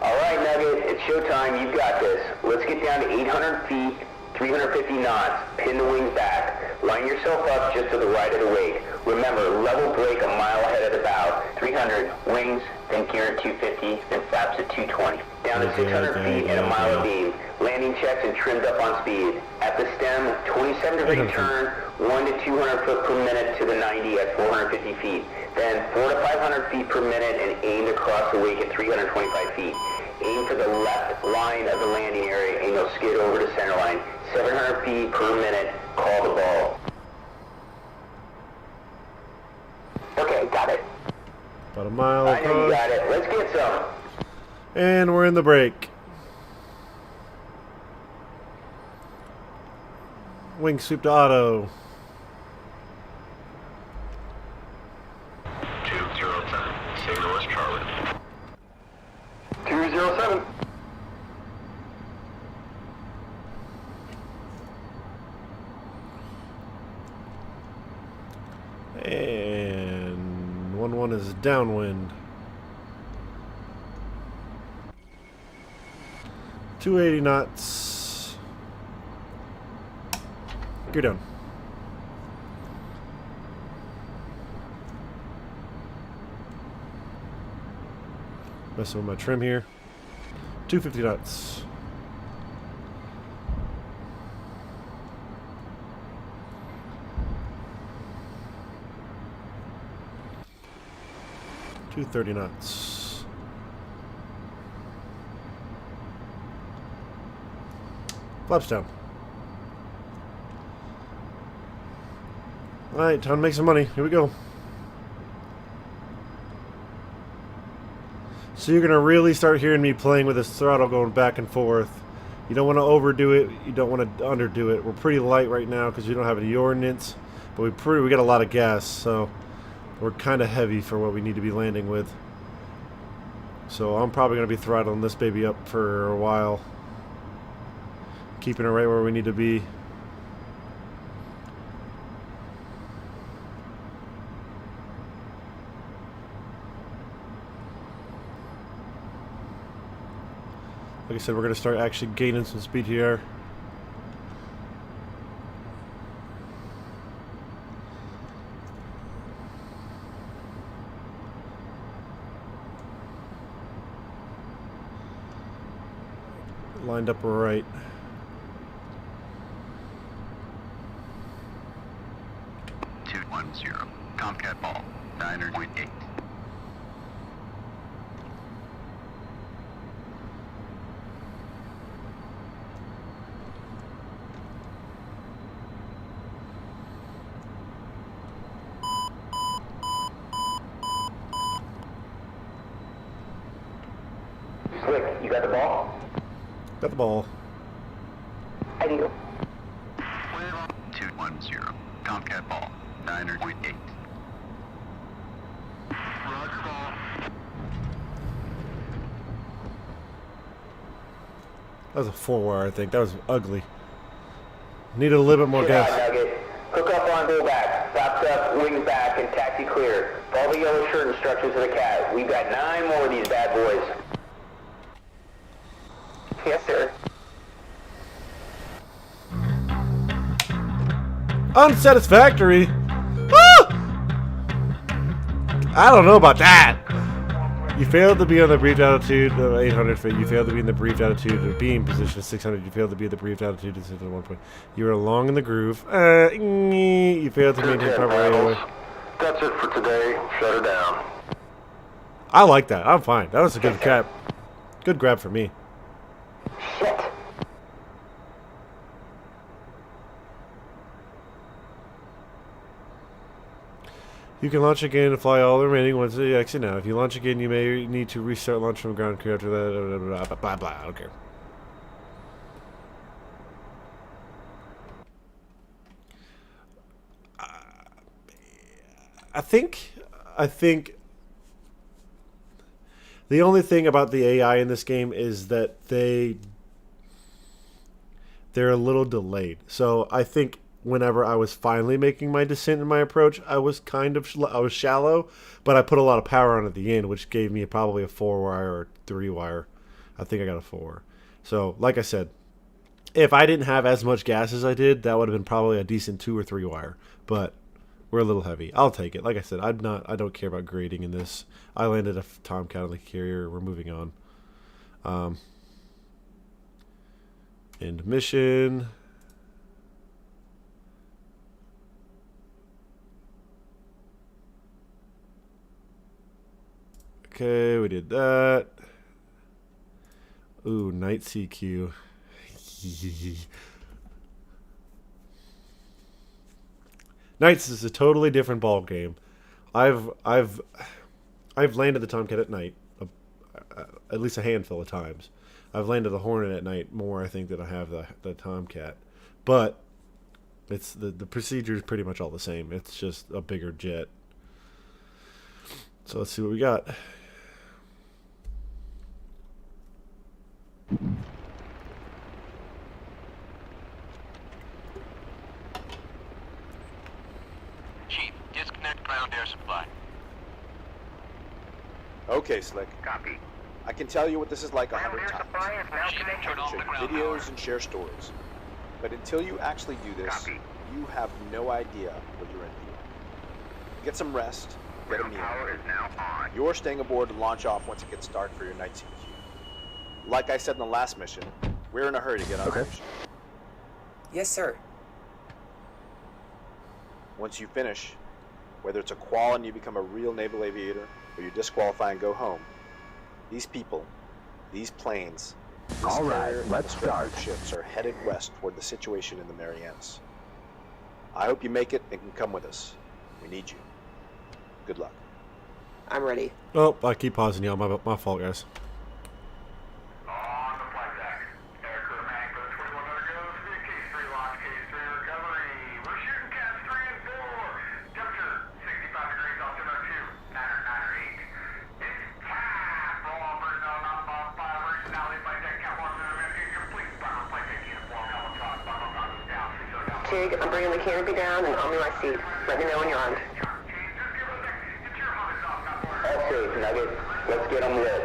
Speaker 4: Alright Nugget, it's showtime, you've got this. Let's get down to 800 feet, 350 knots, pin the wings back. Line yourself up just to the right of the wake. Remember, level brake a mile ahead of the bow. 300, wings, then gear at 250, then flaps at 220. Down to 600 feet and a mile of beam. Landing checks and trimmed up on speed. At the stem, 27 degree turn, 1 to 200 foot per minute to the 90 at 450 feet. Then 4 to 500 feet per minute and aimed across the wake at 325 feet. Aim for the left line of the landing area and you'll skid over to center line. 700 feet per minute, call the ball. Okay, got it.
Speaker 1: About a mile
Speaker 4: I know you
Speaker 1: across.
Speaker 4: got it. Let's get some.
Speaker 1: And we're in the break. Wing sweep to auto.
Speaker 9: 207, signal is Charlie.
Speaker 3: 207.
Speaker 1: And 1-1 is downwind. 280 knots. Gear down. Messing with my trim here. 250 knots. $230 knots. Flaps down. Alright, time to make some money. Here we go. So you're going to really start hearing me playing with this throttle going back and forth. You don't want to overdo it. You don't want to underdo it. We're pretty light right now because we don't have any ordnance. But we got a lot of gas, so we're kind of heavy for what we need to be landing with. So I'm probably going to be throttling this baby up for a while. Keeping it right where we need to be. Like I said, we're going to start actually gaining some speed here. Lined up right.
Speaker 9: Two one zero. Tomcat ball. 9.8.
Speaker 4: Slick, you got the ball?
Speaker 1: Got the ball.
Speaker 5: I do.
Speaker 9: 210. Tomcat ball. 9.8. Roger ball.
Speaker 1: That was a 4-wire, I think. That was ugly. Needed a little bit more gas.
Speaker 4: Nugget. Hook up on go back. Stops up, wings back, and taxi clear. Follow the yellow shirt instructions of the cat. We've got 9 more of these bad boys. Yes, sir.
Speaker 1: Unsatisfactory. Ah! I don't know about that. You failed to be on the briefed altitude of 800 feet. You failed to be in the briefed altitude of beam position of 600. You failed to be at the briefed altitude of 1 point. You were along in the groove. You failed to maintain proper anyway.
Speaker 3: That's it for today. Shut her down.
Speaker 1: I like that. I'm fine. That was a good grab. Good grab for me.
Speaker 4: Shit.
Speaker 1: You can launch again and fly all the remaining ones to the exit now. If you launch again, you may need to restart launch from ground crew after that. Blah, blah, blah, blah, blah. I don't care. I think the only thing about the AI in this game is that they're a little delayed. So I think whenever I was finally making my descent in my approach, I was shallow, but I put a lot of power on at the end, which gave me probably a 4-wire or 3-wire. I think I got a 4. So, like I said, if I didn't have as much gas as I did, that would have been probably a decent 2 or 3-wire. But we're a little heavy. I'll take it. Like I said, I don't care about grading in this. I landed a Tomcat on the carrier. We're moving on. End mission. Okay, we did that. Ooh, night CQ. Nights is a totally different ball game. I've landed the Tomcat at night, at least a handful of times. I've landed the Hornet at night more, I think, than I have the Tomcat. But it's the procedure is pretty much all the same. It's just a bigger jet. So let's see what we got.
Speaker 9: Chief, disconnect ground air supply.
Speaker 2: Okay, Slick.
Speaker 9: Copy.
Speaker 2: I can tell you what this is like 100
Speaker 9: Chief,
Speaker 2: times.
Speaker 9: turn off the
Speaker 2: Share
Speaker 9: ground
Speaker 2: videos
Speaker 9: power.
Speaker 2: and share stories. But until you actually do this,
Speaker 9: Copy.
Speaker 2: you have no idea what you're in for. Get some rest. Get a meal.
Speaker 9: Power is now on.
Speaker 2: You're staying aboard to launch off once it gets dark for your night CQ. Like I said in the last mission, we're in a hurry to get on the mission.
Speaker 11: Yes, sir.
Speaker 2: Once you finish, whether it's a qual and you become a real naval aviator, or you disqualify and go home, these people, these planes, this carrier and the start ships are headed west toward the situation in the Marianas. I hope you make it and can come with us. We need you. Good luck.
Speaker 11: I'm ready.
Speaker 1: Oh, I keep pausing y'all. My fault, guys.
Speaker 9: On the flight deck. Aircrew mag, go 2100 goes. Case 3 launch, case 3 recovery. We're shooting cats 3 and 4. Temperature 65 degrees, altimeter 2, 9 or 8. It's time for all personnel, not about 5 personality flight deck, count 1 minute, complete. Final flight deck uniform, helmet on, buckle goggles down, 6 down.
Speaker 5: Tig, I'm bringing the canopy down and I'll be my seat. Let me know when you're on.
Speaker 4: All safe, Nugget. Let's get them lit.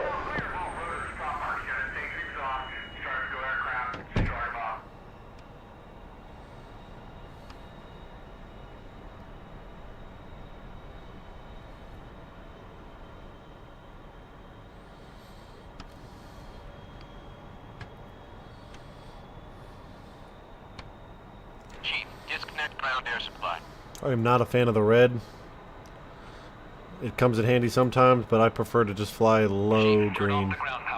Speaker 6: Ground air supply.
Speaker 1: I am not a fan of the red. It comes in handy sometimes, but I prefer to just fly low
Speaker 6: Turn
Speaker 1: green.
Speaker 6: off the ground power.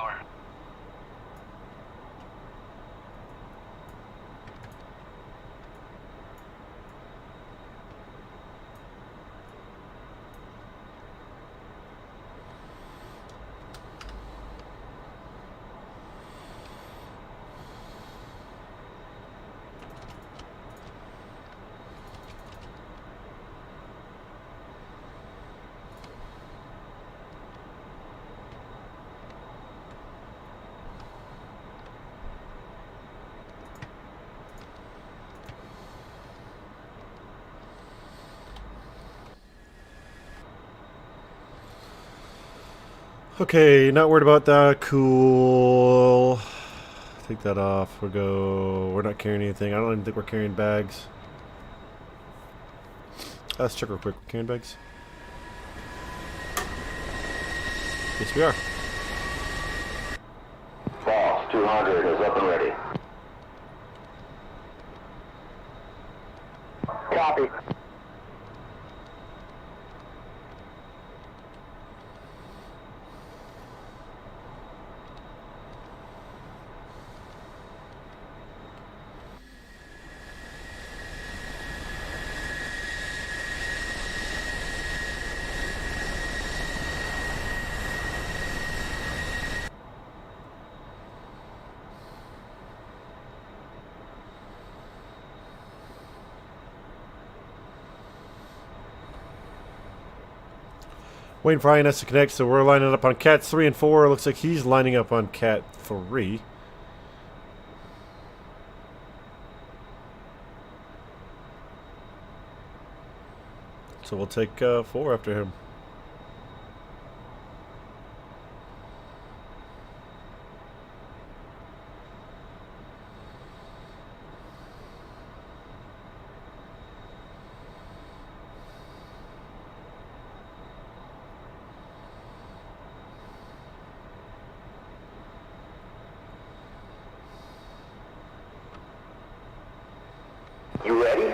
Speaker 1: Okay, not worried about that. Cool. Take that off. We're not carrying anything. I don't even think we're carrying bags. Let's check real quick. Carrying bags? Yes, we are.
Speaker 3: Boss 200 is up and ready.
Speaker 5: Copy.
Speaker 1: Waiting for INS to connect, so we're lining up on Cat 3 and 4. Looks like he's lining up on Cat 3. So we'll take 4 after him.
Speaker 4: You ready?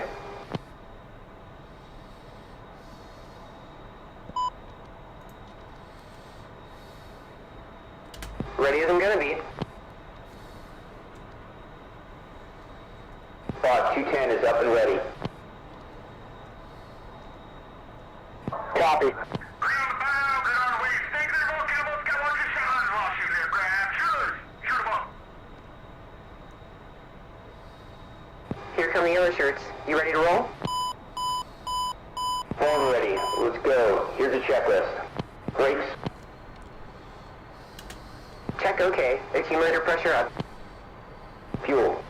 Speaker 4: Ready as I'm gonna be. Boss 210 is up and ready.
Speaker 5: Copy.
Speaker 9: Bring on the bow, good on the way. Stay clear of all cowboys, got one just shot on while shooting aircraft. Shooters! Shoot 'em up!
Speaker 4: Here come the yellow shirts. You ready to roll? Form ready. Let's go. Here's a checklist. Brakes. Check okay. Accumulator pressure up. Fuel.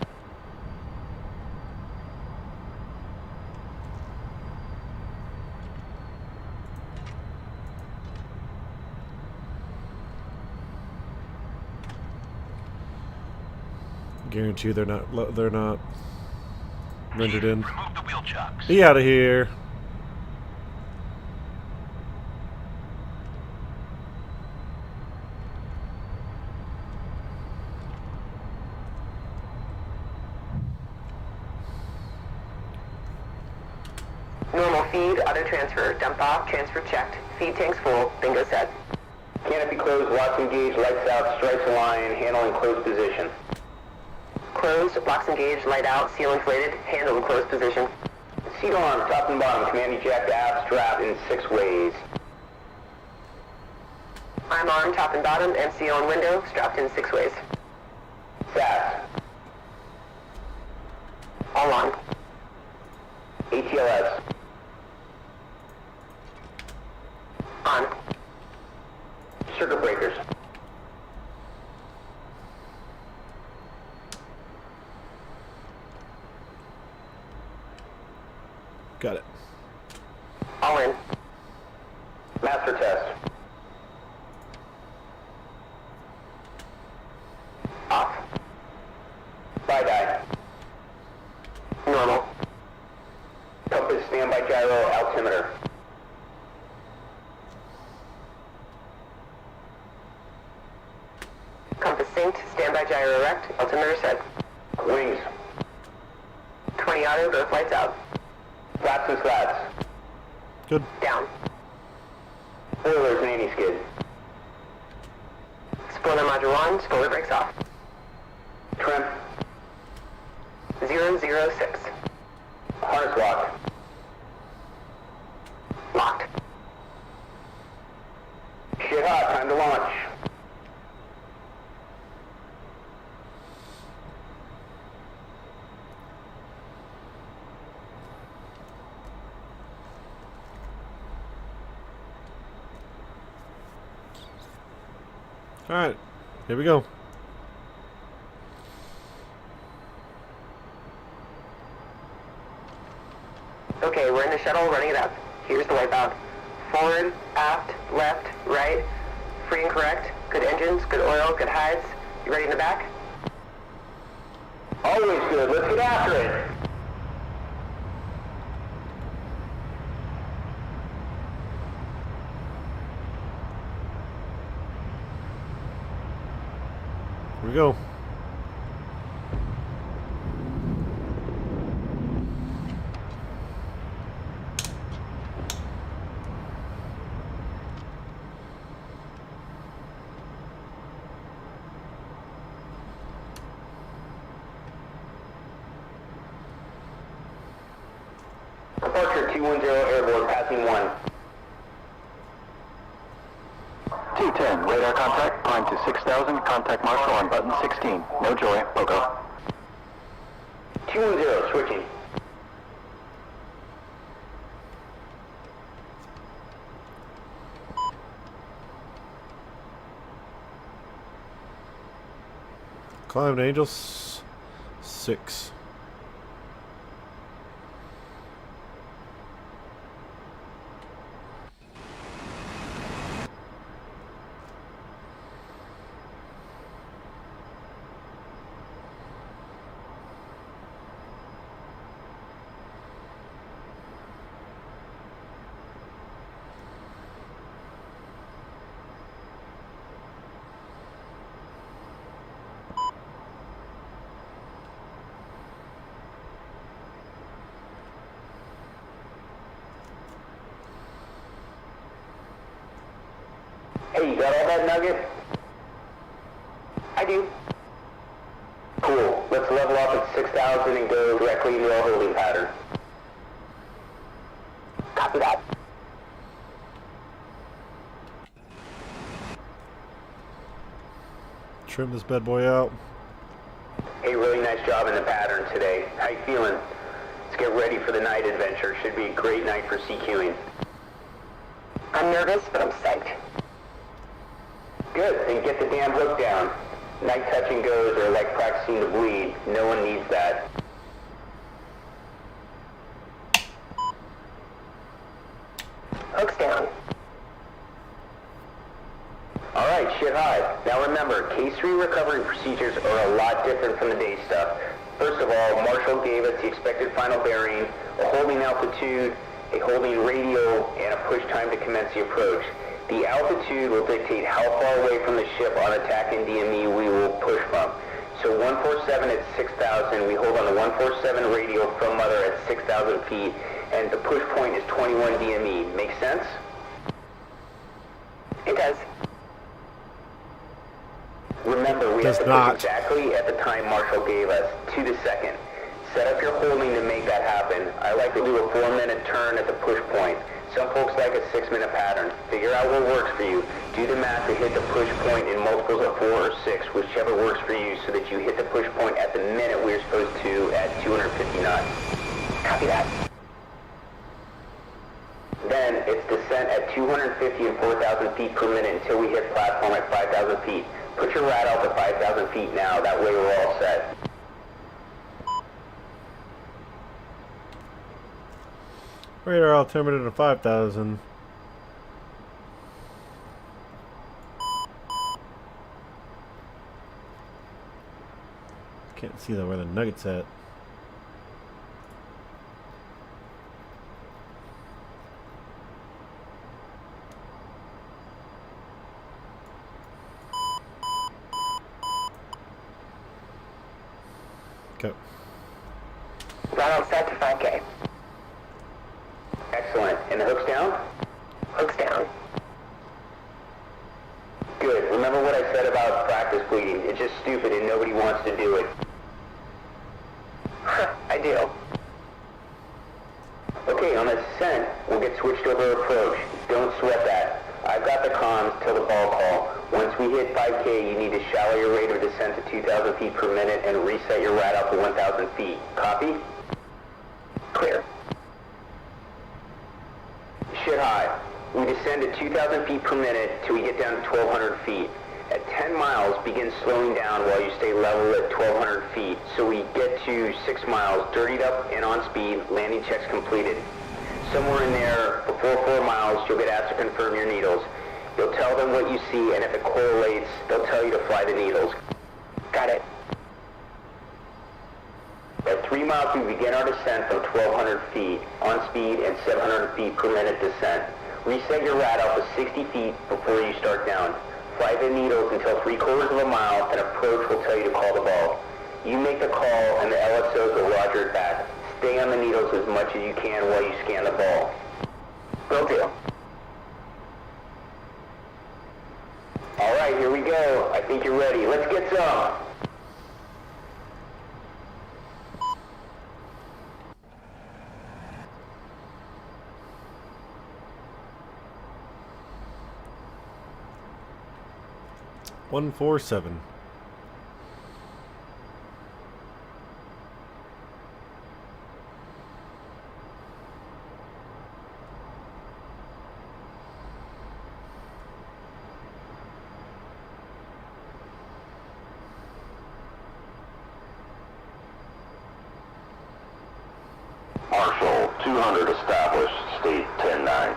Speaker 1: Guarantee you they're not rendered in.
Speaker 6: Remove the wheel chocks.
Speaker 1: Be out of here.
Speaker 4: Normal feed, auto transfer, dump off, transfer checked. Feed tanks full, bingo set. Canopy closed, locks engaged, lights out, stripes align, handle in closed position. Closed, locks engaged, light out, seal inflated, handle in closed position. Seat arm, top and bottom, command eject aft, strap in 6 ways. I'm arm, top and bottom, MCO and window, strapped in 6 ways. SAS. All on. ATLS. On. Circuit breakers.
Speaker 1: Got it.
Speaker 4: All in. Master test. Off. Bi-die. Normal. Compass standby gyro altimeter. Compass synced, standby gyro erect, altimeter set. Wings. 20 auto, both lights out. Flaps and slats.
Speaker 1: Good.
Speaker 11: Down.
Speaker 4: Spoilers and anti-skid.
Speaker 11: Spoiler module 1, spoiler brakes off.
Speaker 4: Trim.
Speaker 11: 006.
Speaker 4: Harness locked.
Speaker 11: Locked.
Speaker 4: Shit hot, time to launch.
Speaker 1: All right, here we go.
Speaker 11: Okay, we're in the shuttle, running it up. Here's the wipeout. Forward, aft, left, right. Free and correct. Good engines, good oil, good hides. You ready in the back?
Speaker 4: Always good. Let's get after it.
Speaker 1: Here we go.
Speaker 4: Departure 210 airborne, passing 1.
Speaker 3: 210, radar contact, climb to 6,000, contact Marshall on button 16. No joy, Pogo.
Speaker 4: 210, switching.
Speaker 1: Climb to Angels 6.
Speaker 4: Hey, you got all that nugget?
Speaker 11: I do.
Speaker 4: Cool. Let's level up at 6,000 and go directly into our holding pattern.
Speaker 11: Copy that.
Speaker 1: Trim this bad boy out.
Speaker 4: Hey, really nice job in the pattern today. How you feeling? Let's get ready for the night adventure. Should be a great night for CQing.
Speaker 11: I'm nervous, but I'm psyched.
Speaker 4: Good, then get the damn hook down. Night touch and goes are like practicing to bleed. No one needs that.
Speaker 11: Hook's down.
Speaker 4: Alright, shit high. Now remember, K3 recovery procedures are a lot different from the day stuff. First of all, Marshall gave us the expected final bearing, a holding altitude, a holding radial, and a push time to commence the approach. The altitude will dictate how far away from the ship on attack in DME we will push from. So 147 at 6,000, we hold on the 147 radial from mother at 6,000 feet, and the push point is 21 DME. Make sense?
Speaker 11: It does.
Speaker 4: Remember, we have to push exactly at the time Marshall gave us, to the second. Set up your holding to make that happen. I like to do a 4-minute turn at the push point. Some folks like a 6-minute pattern. Figure out what works for you. Do the math to hit the push point in multiples of 4 or 6, whichever works for you, so that you hit the push point at the minute we're supposed to at 250 knots.
Speaker 11: Copy that.
Speaker 4: Then it's descent at 250 and 4,000 feet per minute until we hit platform at 5,000 feet. Put your rad out to 5,000 feet now. That way we're all set.
Speaker 1: Radar altimeter to 5,000. Can't see where the nugget's at.
Speaker 11: Got all set to 5K.
Speaker 4: Excellent. And the hook's down?
Speaker 11: Hooks down.
Speaker 4: Good. Remember what I said about practice bleeding. It's just stupid and nobody wants to do it.
Speaker 11: I do.
Speaker 4: Okay, on the descent, we'll get switched over approach. Don't sweat that. I've got the comms till the ball call. Once we hit 5K, you need to shallow your rate of descent to 2,000 feet per minute and reset your rad out to 1,000 feet. Copy?
Speaker 11: Clear.
Speaker 4: Shit high. We descend to 2,000 feet per minute till we get down to 1,200 feet. At 10 miles, begin slowing down while you stay level at 1,200 feet. So we get to 6 miles, dirtied up and on speed, landing checks completed. Somewhere in there, before 4 miles, you'll get asked to confirm your needles. You'll tell them what you see, and if it correlates, they'll tell you to fly the needles.
Speaker 11: Got it.
Speaker 4: At 3 miles, we begin our descent from 1,200 feet, on speed and 700 feet per minute descent. Reset your rad out to 60 feet before you start down. Fly the needles until 3/4 of a mile, and approach will tell you to call the ball. You make the call, and the LSOs will roger it back. Stay on the needles as much as you can while you scan the ball.
Speaker 11: Will do.
Speaker 4: All right, here we go. I think you're ready. Let's get some.
Speaker 1: One 4-7.
Speaker 3: Marshall, 200 established, state 10-9.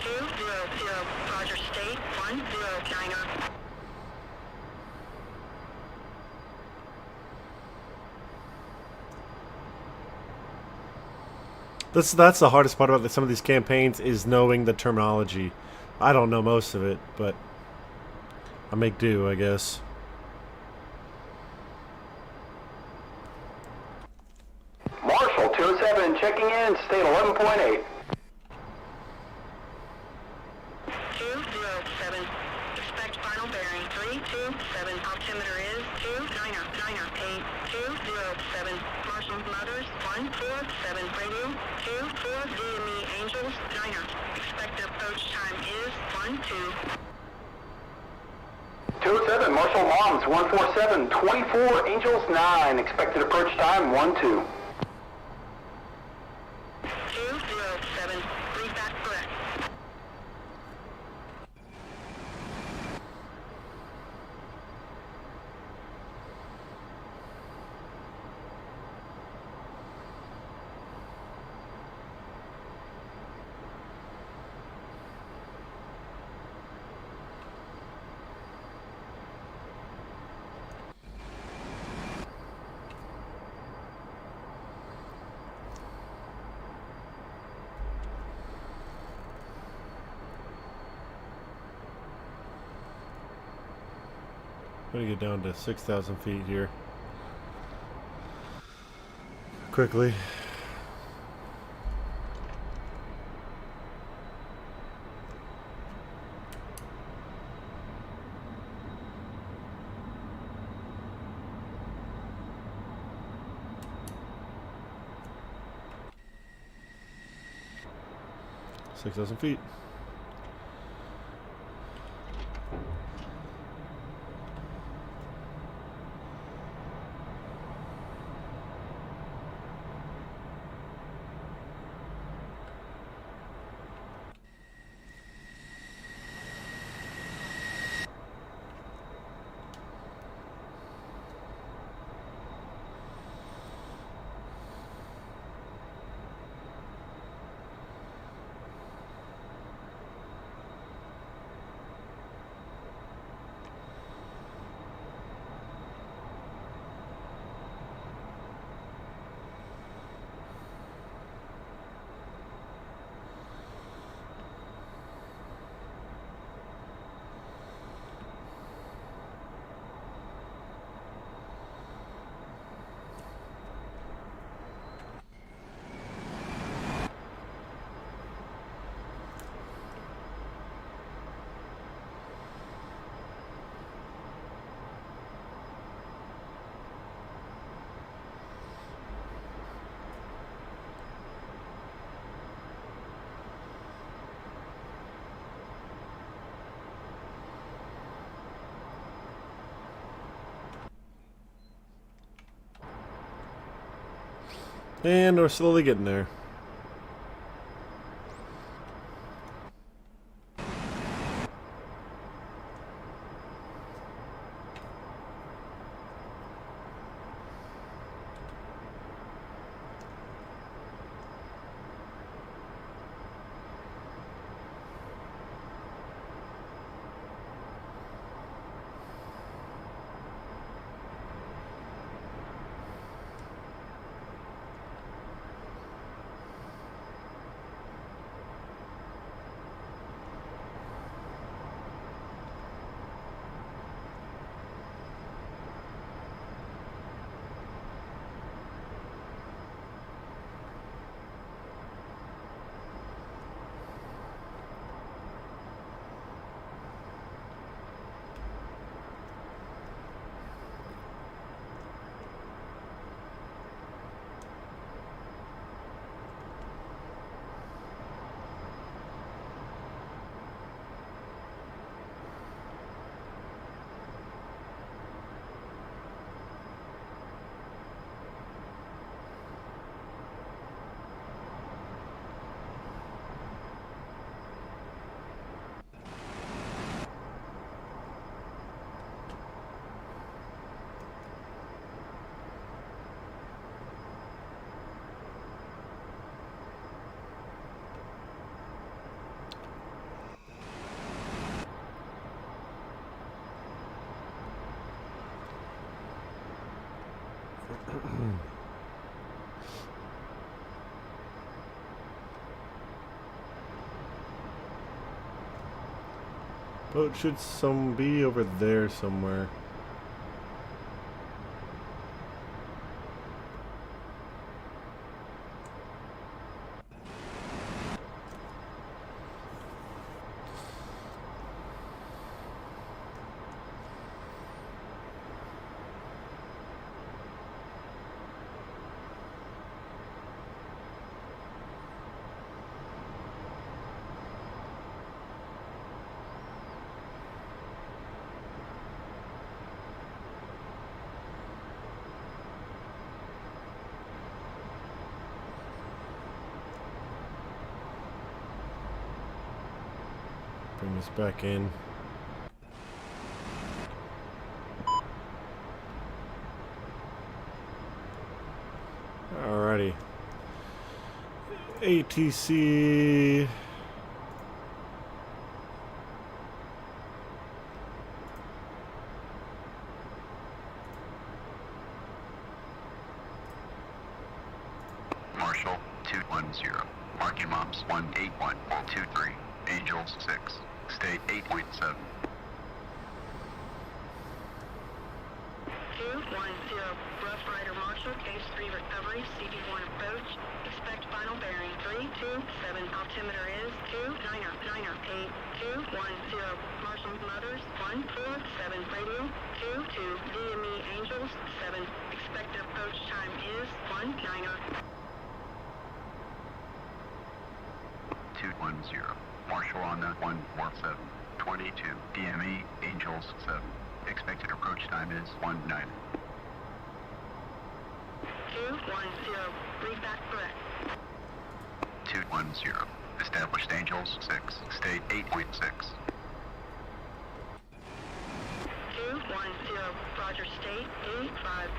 Speaker 10: 200, Roger, state 109er.
Speaker 1: That's the hardest part about some of these campaigns is knowing the terminology. I don't know most of it, but I make do, I guess.
Speaker 6: Marshall, 207, checking in, state 11.8.
Speaker 10: 207. Expect final bearing 327. Altimeter is 29098. 207. Marshall motors 147. Radio 24 DME Angels 9er. Expected approach time is 12.
Speaker 6: 207, Marshall Moms, 147, 24, Angels 9, expected approach time 12.
Speaker 10: 207. Read back correct.
Speaker 1: I'm gonna get down to 6,000 feet here. Quickly. Six thousand feet. And we're slowly getting there. Boat should be over there somewhere. Bring this back in. Alrighty. ATC.
Speaker 6: Marshall 210. Marking Moms 181. 23. Angels 6. State 8.7.
Speaker 10: 210. Rough Rider Marshall, case 3 recovery, CB1 approach. Expect final bearing 327. Altimeter is 299.8. 210. Marshall Mothers 147. Radio 22. DME Angels 7. Expected approach time is 19er.
Speaker 6: 210. Marshall on the 147. 22. DME Angels 7. Expected approach time is 19.
Speaker 10: 210. Read back correct.
Speaker 6: 210. Established Angels 6. State 8.6.
Speaker 10: 210. Roger, state 85.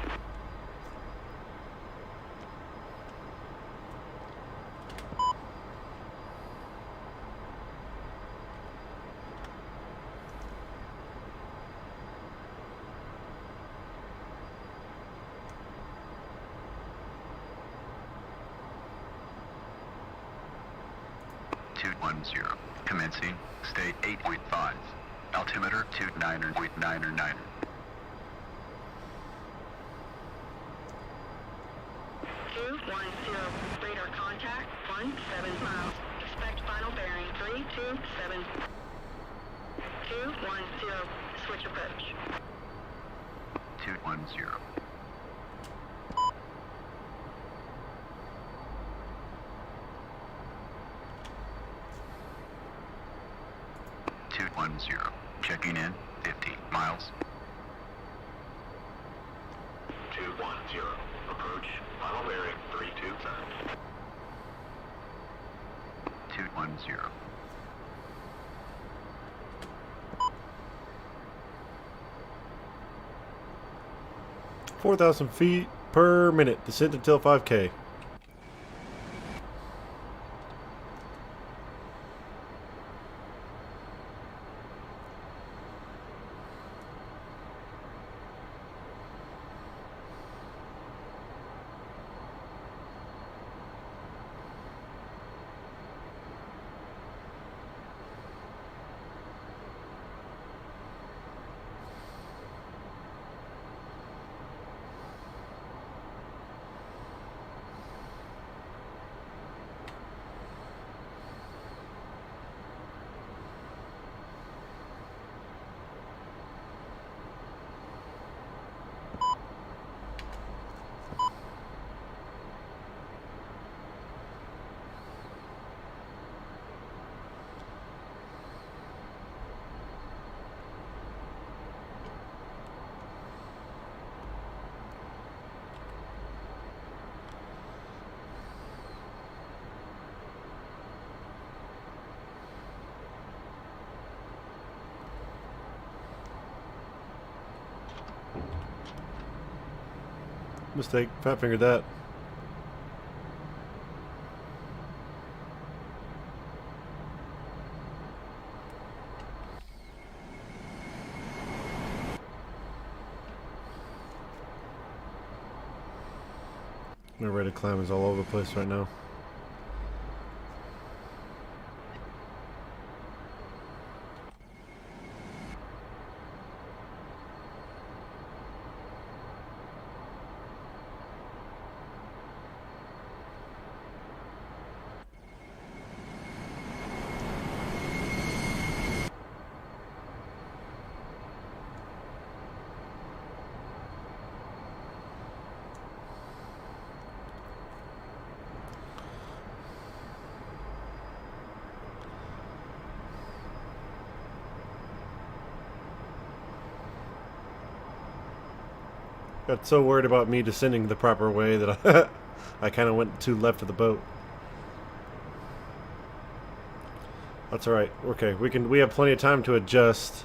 Speaker 6: Commencing, state 8.5. Altimeter 29.999.
Speaker 10: 210. Radar contact 17 miles. Expect final bearing 327. 210. Switch approach.
Speaker 6: 210. 210. Checking in 50 miles.
Speaker 3: 210. approach, final bearing 327. 210.
Speaker 1: 4,000 feet per minute. Descent until 5K. Mistake. Fat fingered that. My rate of climb is all over the place right now. Got so worried about me descending the proper way that I kind of went to left of the boat. That's all right. Okay, we have plenty of time to adjust.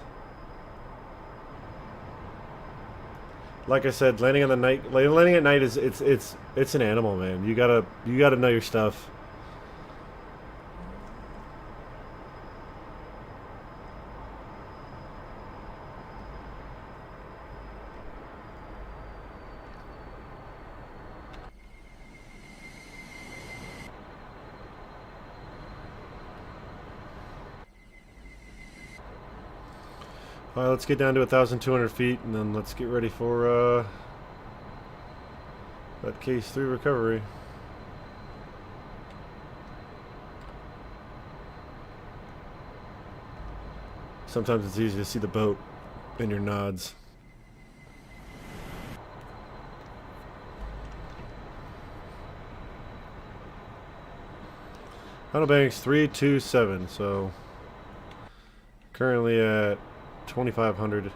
Speaker 1: Like I said, landing at night is it's an animal, man. You gotta know your stuff. Alright, let's get down to 1,200 feet, and then let's get ready for that case 3 recovery. Sometimes it's easy to see the boat in your nods. Final banks 327, so currently at 2,500.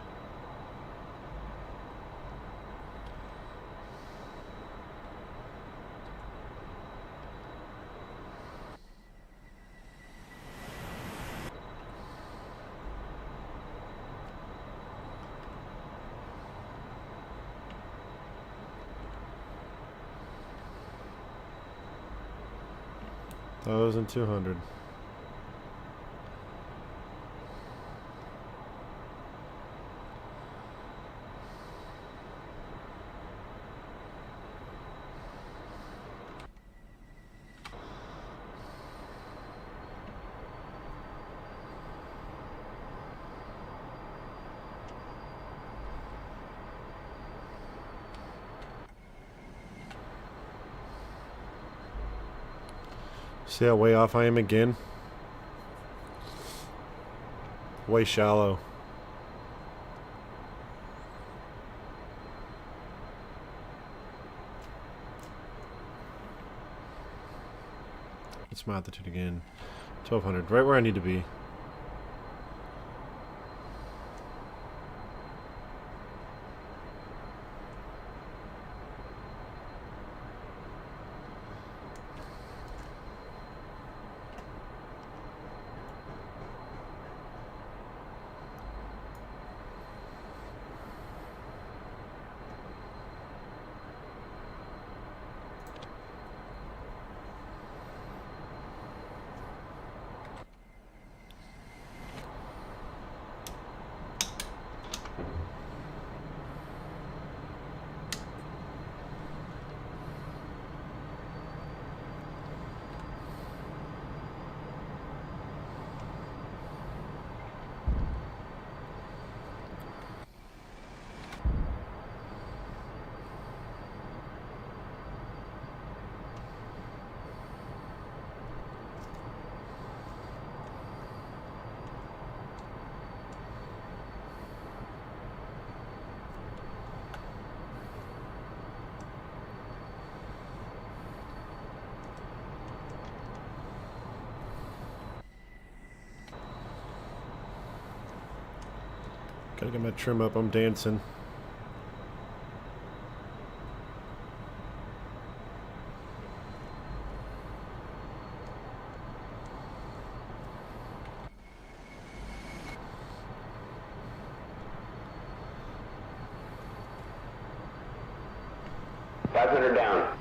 Speaker 1: $1,200. See how way off I am again? Way shallow. What's my altitude again? 1,200, right where I need to be. Gotta get my trim up. I'm dancing.
Speaker 4: Down.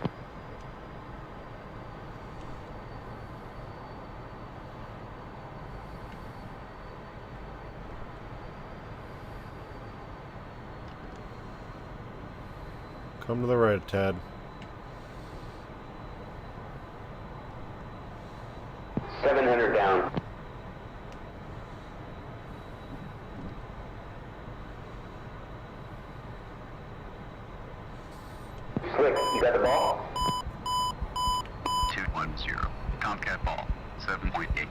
Speaker 1: Come to the right, Tad.
Speaker 4: 700 down. Slick, you got the ball?
Speaker 12: 210. Tomcat ball, 7.8.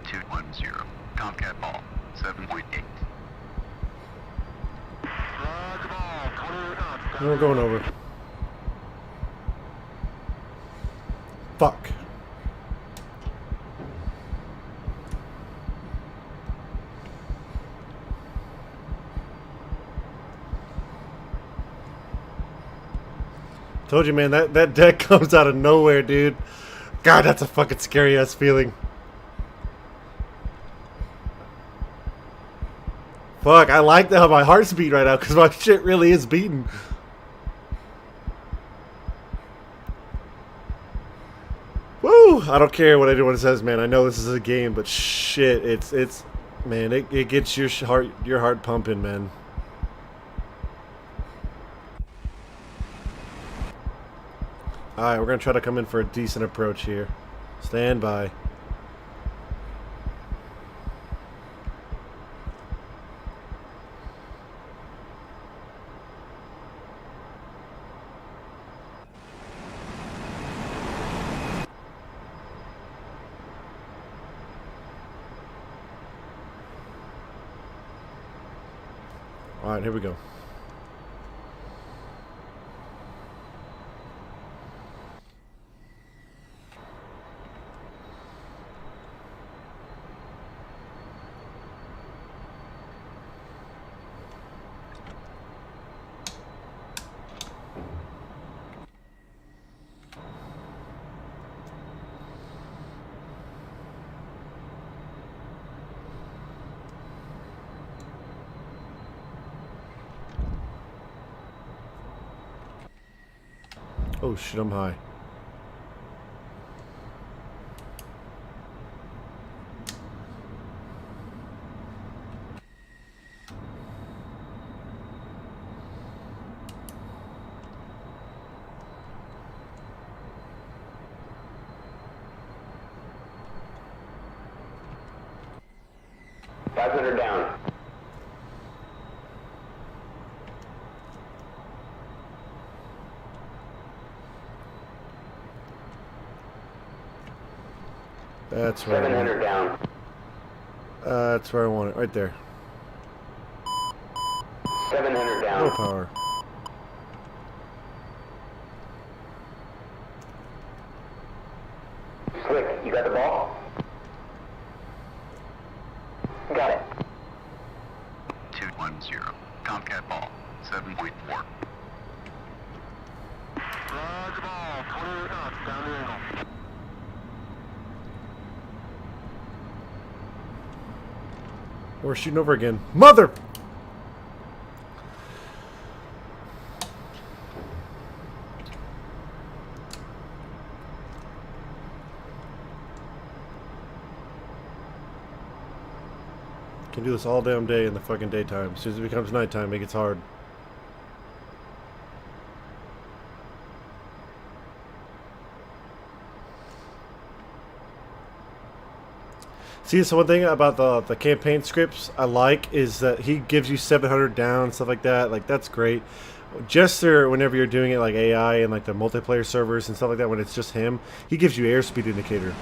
Speaker 12: 210. Tomcat ball, 7.8.
Speaker 1: We're going over. Fuck. Told you, man, that deck comes out of nowhere, dude. God, that's a fucking scary ass feeling. Fuck, I like how my heart's beating right now because my shit really is beating. Woo! I don't care what anyone says, man. I know this is a game, but shit, it's man, it gets your heart pumping, man. Alright, we're gonna try to come in for a decent approach here. Stand by. Alright, here we go. Oh shit, I'm high.
Speaker 4: Down.
Speaker 1: That's where
Speaker 4: 700 down.
Speaker 1: That's where I want it, right there.
Speaker 4: 700 down.
Speaker 1: No power.
Speaker 4: Slick, you got the ball? Got it.
Speaker 12: 210. Tomcat ball, 7.4.
Speaker 9: Roger ball, 28 knots, down the angle.
Speaker 1: We're shooting over again. Mother! Can do this all damn day in the fucking daytime. As soon as it becomes nighttime, it gets hard. See, so one thing about the campaign scripts I like is that he gives you 700 down, stuff like that. Like, that's great. Just there, whenever you're doing it like AI and like the multiplayer servers and stuff like that, when it's just him, he gives you airspeed indicator.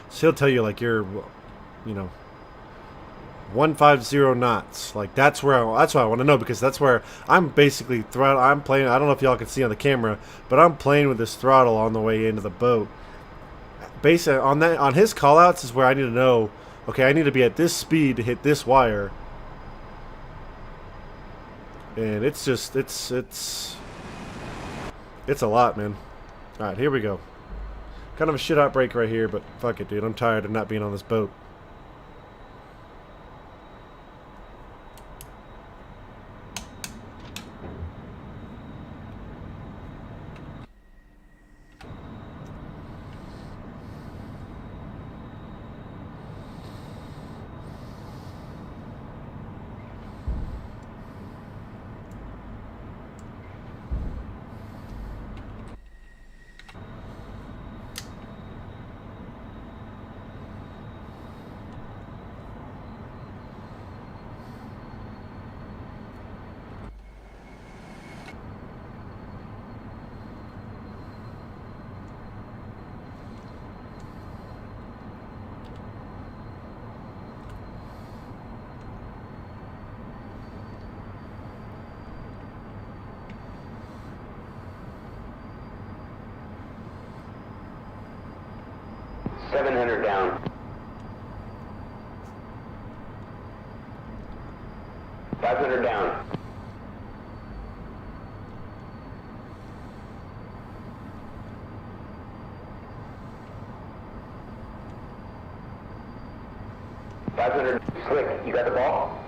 Speaker 1: So he'll tell you like you're, you know, 150 knots. Like that's where that's what I want to know, because that's where I'm basically I'm playing. I don't know if y'all can see on the camera, but I'm playing with this throttle on the way into the boat. Based on his callouts is where I need to know Okay, I need to be at this speed to hit this wire. And it's just, it's a lot, man. Alright, here we go. Kind of a shit hot break right here, but fuck it, dude. I'm tired of not being on this boat.
Speaker 4: $700 down. 500 down. $500. Slick, you got the ball?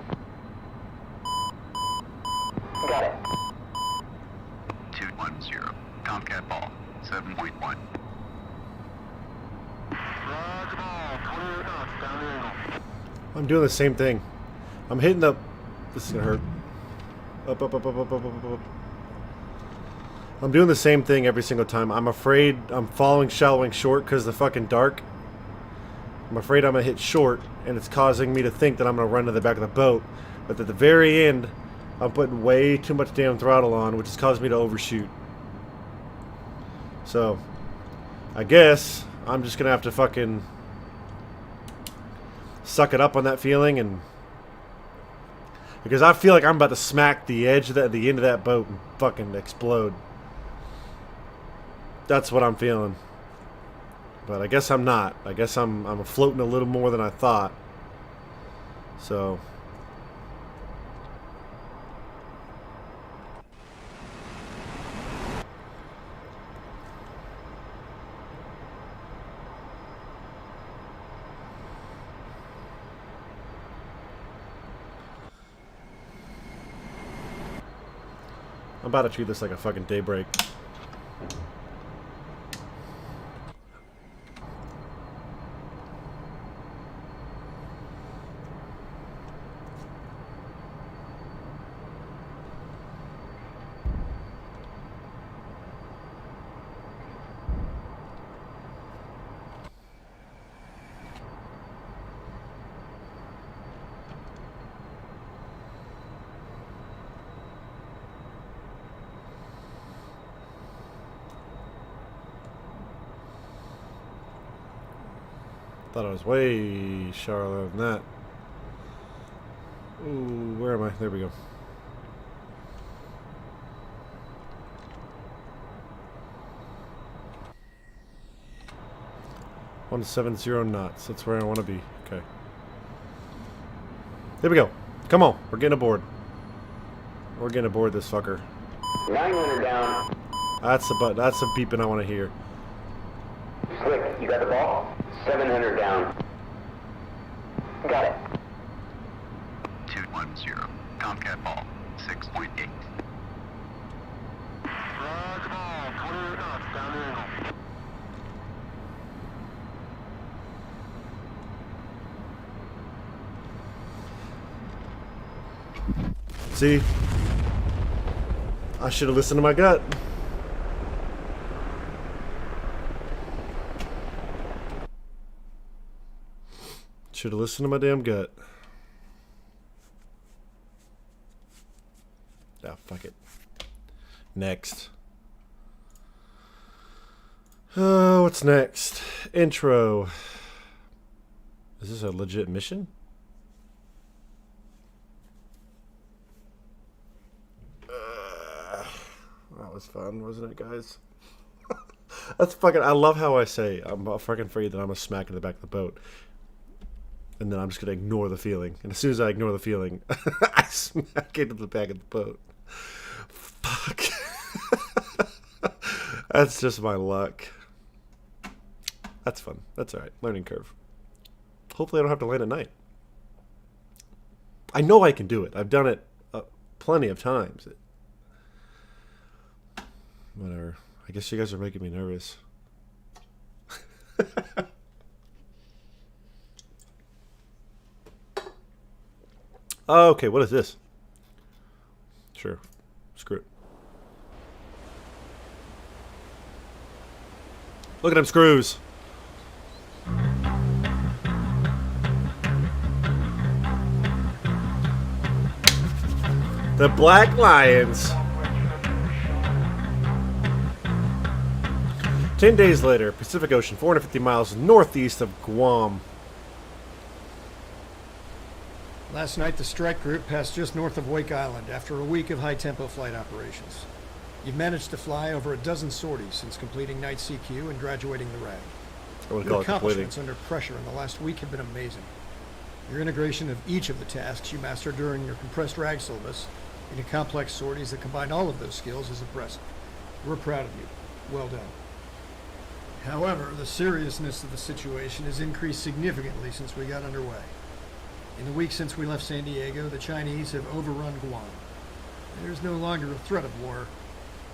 Speaker 4: Got it.
Speaker 12: 210. Tomcat ball. 7.1.
Speaker 1: I'm doing the same thing. I'm hitting the... This is gonna hurt. Up, up, up, up, up, up, up, up. I'm doing the same thing every single time. I'm afraid I'm shallowing short because the fucking dark. I'm afraid I'm gonna hit short, and it's causing me to think that I'm gonna run to the back of the boat. But at the very end, I'm putting way too much damn throttle on, which is causing me to overshoot. So, I guess I'm just gonna have to fucking suck it up on that feeling, and because I feel like I'm about to smack the edge of the end of that boat and fucking explode. That's what I'm feeling. But I guess I'm not. I guess I'm floating a little more than I thought. So I'm about to treat this like a fucking daybreak. Thought I was way shallower than that. Ooh, where am I? There we go. $170 knots. That's where I want to be. Okay. There we go. Come on. We're getting aboard. We're getting aboard this fucker.
Speaker 4: 900 down.
Speaker 1: That's the beeping I want to hear.
Speaker 4: Slick, you got the ball? 700 down. Got it.
Speaker 12: 210. Tomcat ball. 6.8.
Speaker 9: Roger ball, 20 knots, down the angle.
Speaker 1: See? I should have listened to my gut. Should have listened to my damn gut. Ah, fuck it. Next. Oh, what's next? Intro. Is this a legit mission? That was fun, wasn't it, guys? That's fucking... I love how I say I'm fucking afraid that I'm gonna smack in the back of the boat. And then I'm just going to ignore the feeling. And as soon as I ignore the feeling, I smack into the back of the boat. Fuck. That's just my luck. That's fun. That's alright. Learning curve. Hopefully I don't have to land at night. I know I can do it. I've done it plenty of times. Whatever. I guess you guys are making me nervous. Okay, what is this? Sure. Screw it. Look at them screws. The Black Lions. 10 days later, Pacific Ocean, 450 miles northeast of Guam.
Speaker 13: Last night, the strike group passed just north of Wake Island after a week of high-tempo flight operations. You've managed to fly over a dozen sorties since completing night CQ and graduating the RAG. Your accomplishments under pressure in the last week have been amazing. Your integration of each of the tasks you mastered during your compressed RAG syllabus into complex sorties that combine all of those skills is impressive. We're proud of you. Well done. However, the seriousness of the situation has increased significantly since we got underway. In the week since we left San Diego, the Chinese have overrun Guam. There's no longer a threat of war.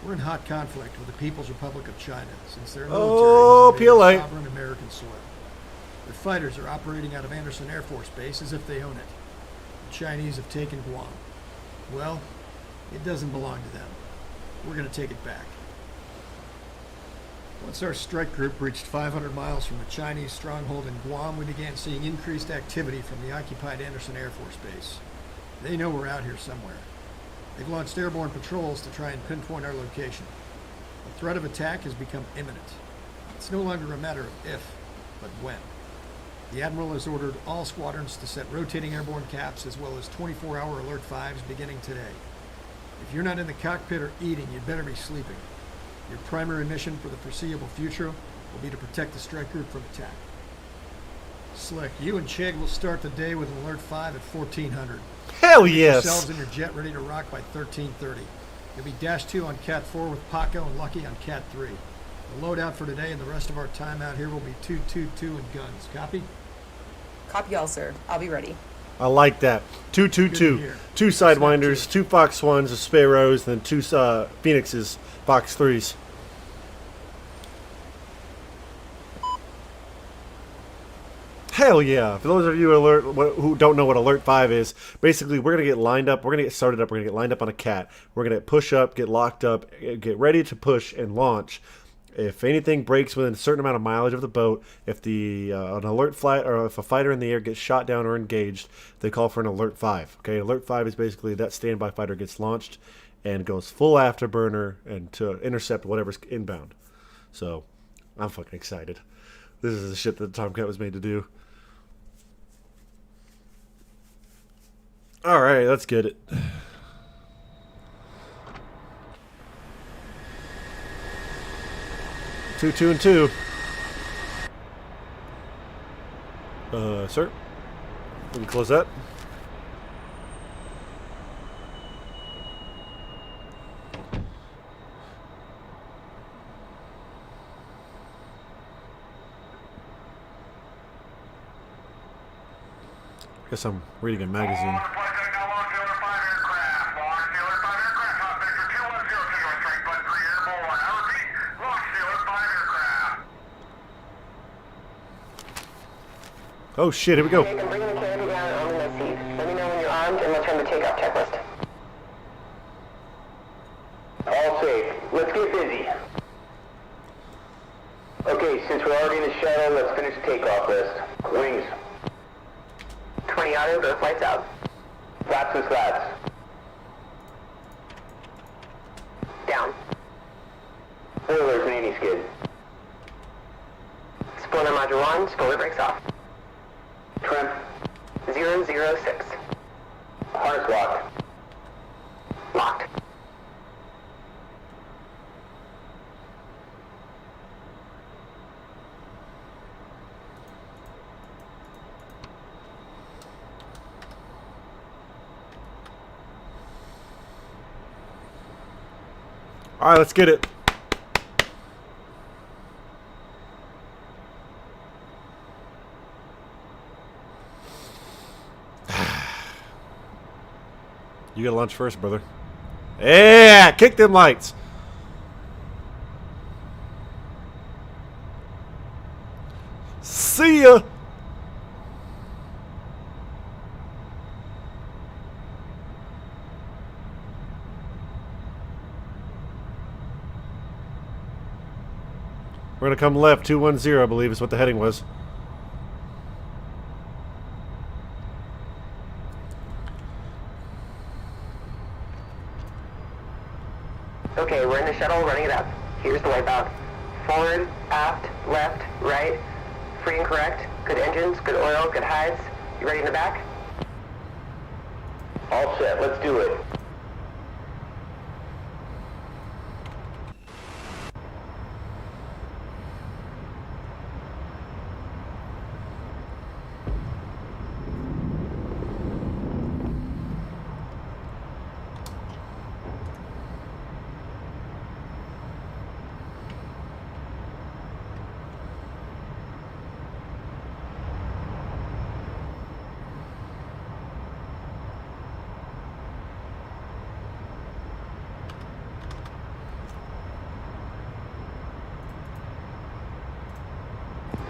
Speaker 13: We're in hot conflict with the People's Republic of China since their military has invaded sovereign American soil. Their fighters are operating out of Anderson Air Force Base as if they own it. The Chinese have taken Guam. Well, it doesn't belong to them. We're going to take it back. Once our strike group reached 500 miles from the Chinese stronghold in Guam, we began seeing increased activity from the occupied Anderson Air Force Base. They know we're out here somewhere. They've launched airborne patrols to try and pinpoint our location. The threat of attack has become imminent. It's no longer a matter of if, but when. The Admiral has ordered all squadrons to set rotating airborne caps as well as 24-hour alert 5s beginning today. If you're not in the cockpit or eating, you'd better be sleeping. Your primary mission for the foreseeable future will be to protect the strike group from attack. Slick, you and Chig will start the day with an alert 5 at 1400.
Speaker 1: Hell yes!
Speaker 13: Get yourselves in your jet ready to rock by 1330. You'll be Dash 2 on Cat 4 with Paco and Lucky on Cat 3. The loadout for today and the rest of our time out here will be 222 and guns. Copy?
Speaker 14: Copy all, sir. I'll be ready.
Speaker 1: I like that. 222. 2 Sidewinders, 2 Fox 1s, a Sparrows, then 2 Phoenixes, Fox 3s. Hell yeah. For those of you who don't know what Alert 5 is, basically we're going to get lined up, we're going to get started up, we're going to get lined up on a cat. We're going to push up, get locked up, get ready to push and launch. If anything breaks within a certain amount of mileage of the boat, if the an alert flight or if a fighter in the air gets shot down or engaged, they call for an Alert 5. Okay, Alert 5 is basically that standby fighter gets launched and goes full afterburner and to intercept whatever's inbound. So, I'm fucking excited. This is the shit that the Tomcat was made to do. All right, let's get it. Two and two. Sir, we can close that. Guess I'm reading a magazine. Oh shit, here we go.
Speaker 11: Okay, I'm bringing the canopy down and arming my seat. Let me know when you're armed and we'll turn the takeoff checklist.
Speaker 4: All safe. Let's get busy. Okay, since we're already in the shuttle, let's finish the takeoff list. Wings.
Speaker 11: 20 auto, both lights out.
Speaker 4: Flaps and slats.
Speaker 11: Down.
Speaker 4: Spoilers and anti-skid.
Speaker 11: Spoiler module 1, spoiler brakes off.
Speaker 4: Trim.
Speaker 11: 006.
Speaker 4: Harness lock.
Speaker 11: Locked.
Speaker 1: All right, let's get it. You gotta launch first, brother. Yeah, kick them lights. See ya. We're gonna come left, 210, I believe is what the heading was.
Speaker 11: Okay, we're in the shuttle, running it up. Here's the wipeout. Forward, aft, left, right. Free and correct. Good engines, good oil, good hides. You ready in the back?
Speaker 4: All set, let's do it.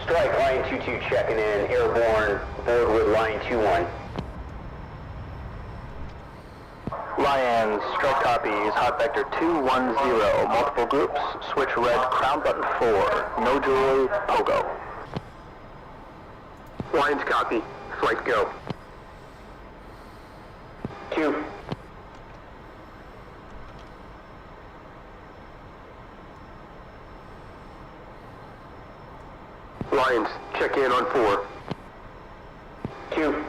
Speaker 4: Strike, line 22 checking in, airborne, board with line 21.
Speaker 6: Lions, strike copies, hot vector 210, multiple groups, switch red, crown button 4, no jewelry, pogo.
Speaker 7: Lions copy. Flight go.
Speaker 4: Q.
Speaker 7: Lions, check in on 4.
Speaker 4: Q.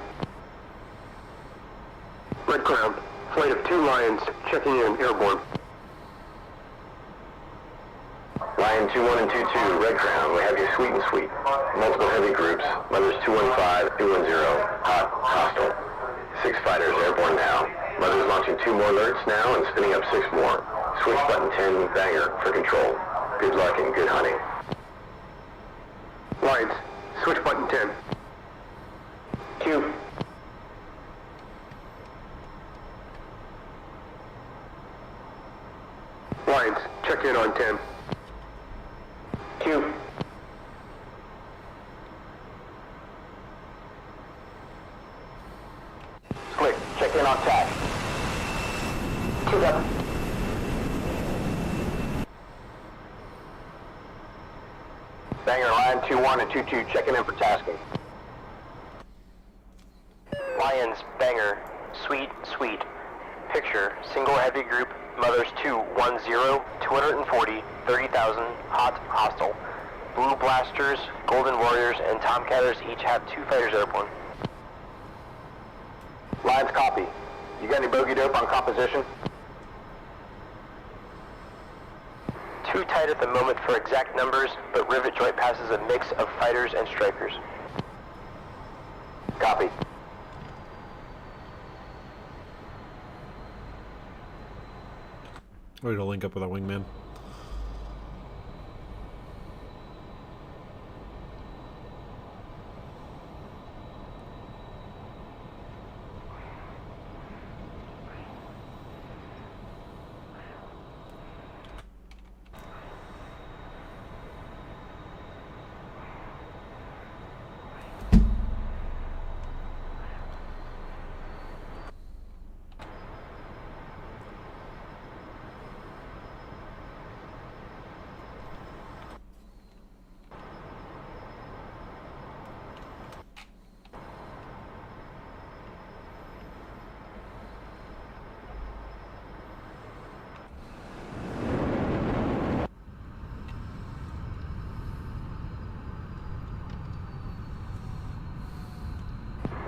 Speaker 7: Red Crown, flight of 2 Lions, checking in, airborne.
Speaker 4: Lion 21 and 22, Red Crown, we have you sweet and sweet. Multiple heavy groups, mothers 215, 210, hot, hostile. 6 fighters airborne now. Mothers launching 2 more alerts now and spinning up 6 more. Switch button 10, banger, for control. Good luck and good hunting.
Speaker 7: Lions, switch button 10.
Speaker 4: Q.
Speaker 7: Lions, check in on 10.
Speaker 4: Q.
Speaker 6: Slick, check in on TAC.
Speaker 11: 2-7.
Speaker 6: Banger, line 21 and 22, checking in for tasking. Lions, banger, sweet, sweet. Picture, single heavy group, mothers 210, 240, 30,000, hot, hostile. Blue Blasters, Golden Warriors, and Tomcatters each have 2 fighters airborne. Lions copy. You got any bogey dope on composition? Too tight at the moment for exact numbers, but rivet joint passes a mix of fighters and strikers. Copy.
Speaker 1: Ready to link up with our wingman.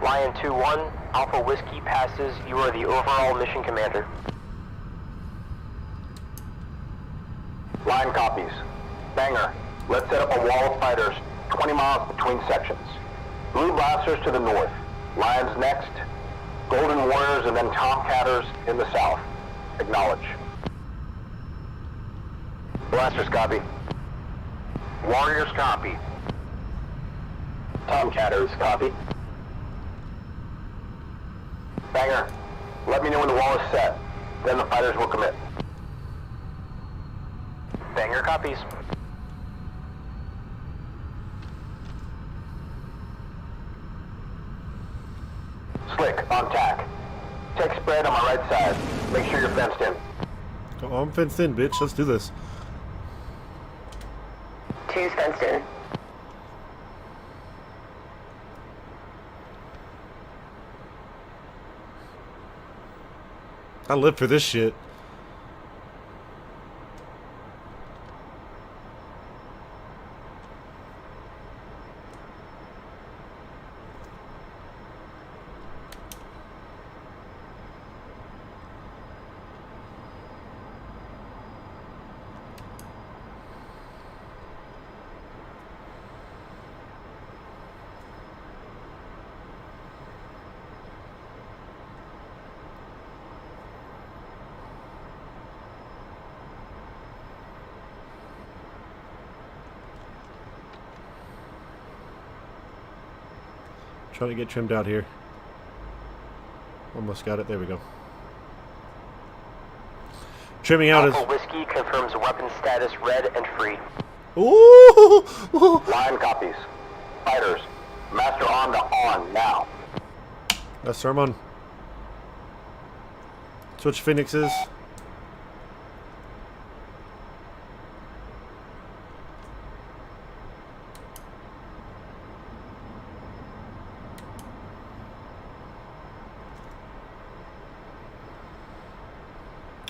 Speaker 6: Lion 2-1, Alpha Whiskey passes. You are the overall mission commander. Line copies. Banger. Let's set up a wall of fighters, 20 miles between sections. Blue Blasters to the north. Lions next. Golden Warriors and then Tomcatters in the south. Acknowledge.
Speaker 3: Blasters copy. Warriors copy. Tomcatters copy. Banger, let me know when the wall is set. Then the fighters will commit.
Speaker 6: Banger copies.
Speaker 3: Slick, on tack. Take spread on my right side. Make sure you're fenced in.
Speaker 1: Oh, I'm fenced in, bitch. Let's do this.
Speaker 11: 2's fenced in.
Speaker 1: I live for this shit. Trying to get trimmed out here. Almost got it. There we go. Trimming out
Speaker 6: Alpha Whiskey confirms weapon status red and free.
Speaker 1: Ooh!
Speaker 3: Line copies. Fighters, master arm to on now.
Speaker 1: That's Sermon. Switch Phoenixes.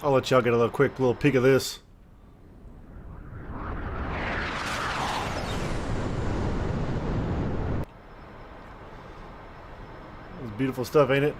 Speaker 1: I'll let y'all get a quick little peek of this. It's beautiful stuff, ain't it?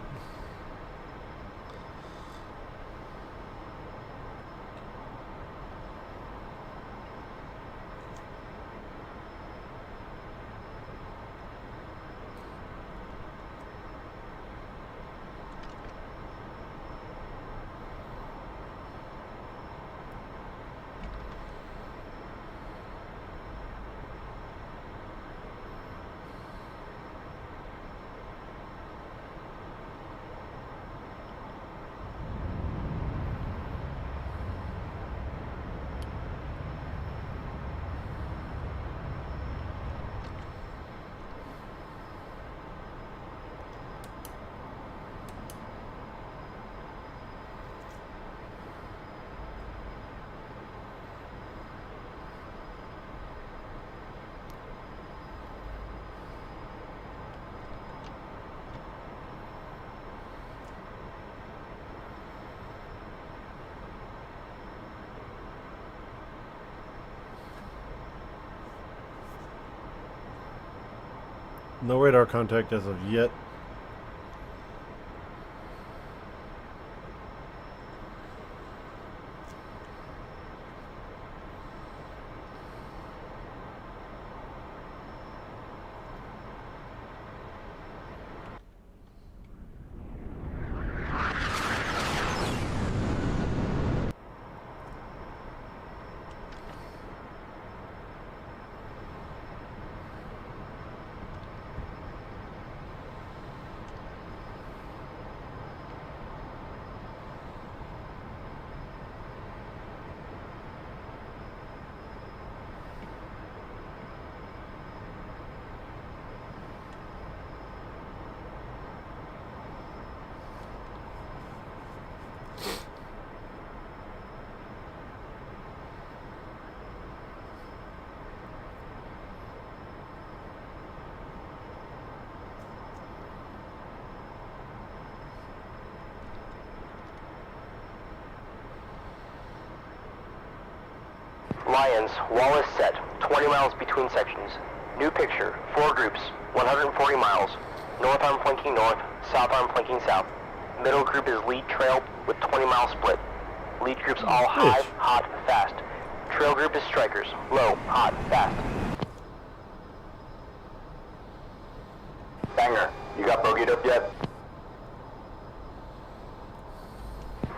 Speaker 1: No radar contact as of yet.
Speaker 6: Lions, wall is set. 20 miles between sections. New picture, 4 groups, 140 miles. North arm flanking north, south arm flanking south. Middle group is lead trail with 20-mile split. Lead group's all high, hot, fast. Trail group is strikers, low, hot, fast.
Speaker 3: Banger, you got bogeyed up yet?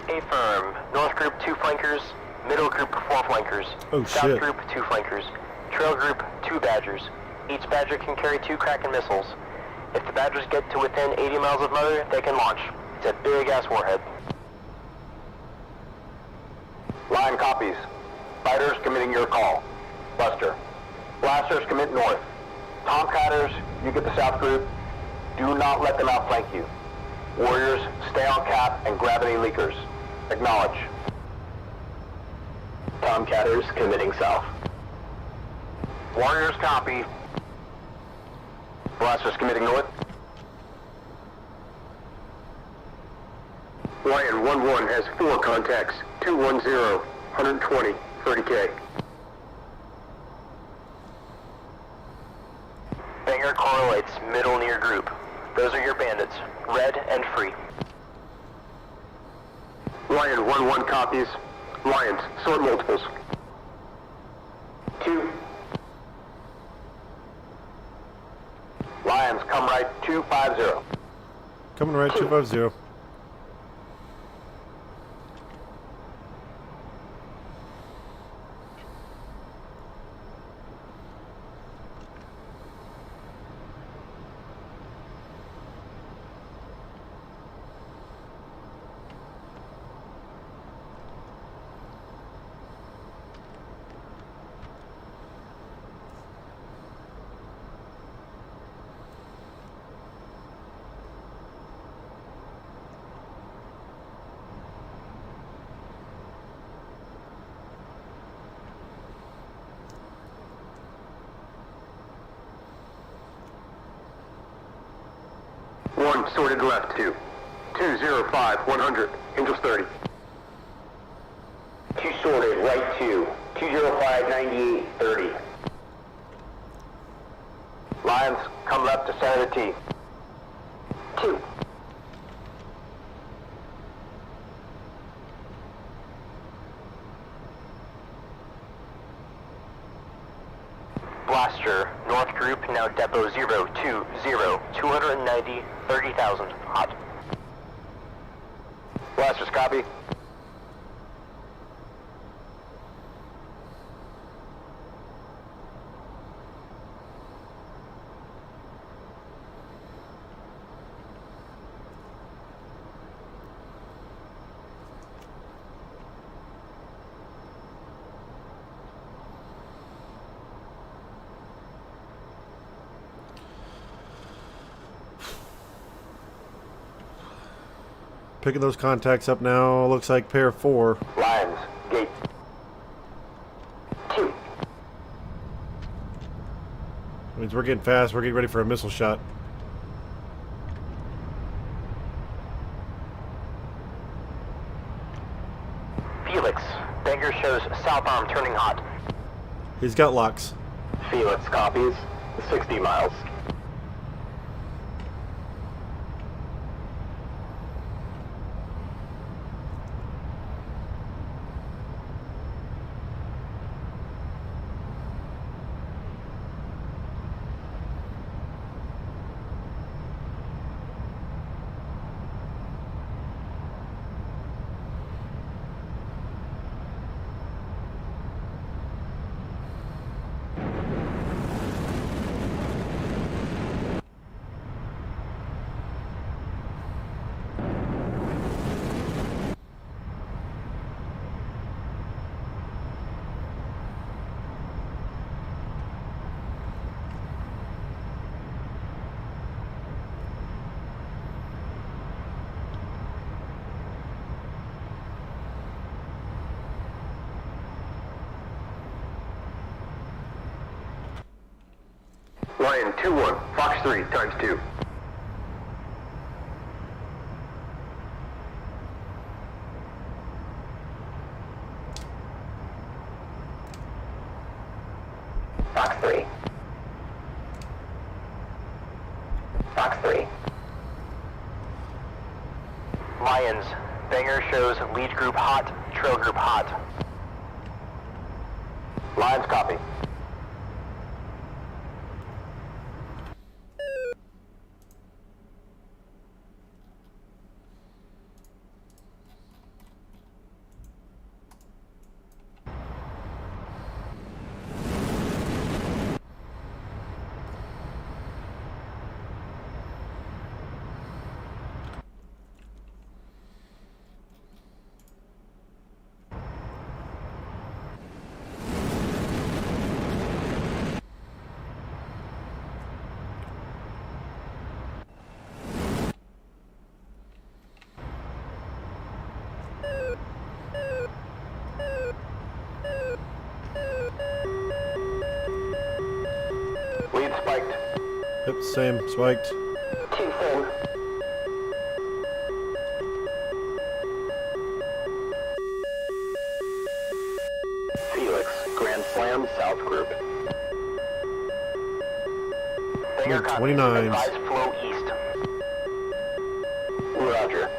Speaker 6: A firm. North group 2 flankers, Middle group 4 flankers.
Speaker 1: Oh,
Speaker 6: South
Speaker 1: shit.
Speaker 6: group 2 flankers. Trail group 2 Badgers. Each Badger can carry 2 Kraken missiles. If the Badgers get to within 80 miles of Mother, they can launch. It's a big-ass warhead.
Speaker 3: Line copies. Fighters committing your call. Buster. Blasters commit north. Tomcatters, you get the south group. Do not let them outflank you. Warriors, stay on cap and grab any leakers. Acknowledge. Tomcatters committing south. Warriors copy. Blasters committing north. Lion 1-1 has 4 contacts. 210, 120, 30K.
Speaker 6: Banger correlates middle near group. Those are your bandits. Red and free.
Speaker 3: Lion 1-1 copies. Lions, sort multiples. 2. Lions, come right 250.
Speaker 1: Coming right 250.
Speaker 3: One sorted left 2. 205, 100. Angels 30.
Speaker 4: 2 sorted, right 2. 205, 98, 30.
Speaker 3: Lions, come left to center the T. 2.
Speaker 6: Blaster, North Group, now Depot 020, 290, 30,000, hot.
Speaker 3: Blasters copy.
Speaker 1: Picking those contacts up now. Looks like pair 4.
Speaker 3: Lions, gate. 2.
Speaker 1: Means we're getting fast. We're getting ready for a missile shot.
Speaker 6: Felix, Banger shows south arm turning hot.
Speaker 1: He's got locks.
Speaker 3: Felix copies. 60 miles. Lion 2-1, Fox 3 times 2.
Speaker 4: Fox 3. Fox 3.
Speaker 6: Lions, Banger shows lead group hot, trail group hot.
Speaker 3: Lions copy.
Speaker 1: same. Spiked.
Speaker 11: 2, same.
Speaker 3: Felix, Grand Slam, South Group.
Speaker 1: Mid 29s.
Speaker 3: Advise flow east. Roger.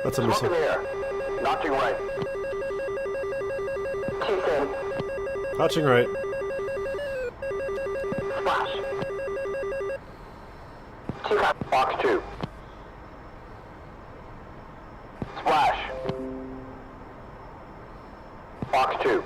Speaker 1: That's a
Speaker 3: Smoke
Speaker 1: missile.
Speaker 3: in the air. Notching right.
Speaker 11: 2, same.
Speaker 1: Touching right.
Speaker 11: Splash. 2, copy.
Speaker 3: Fox 2. Splash. Fox 2.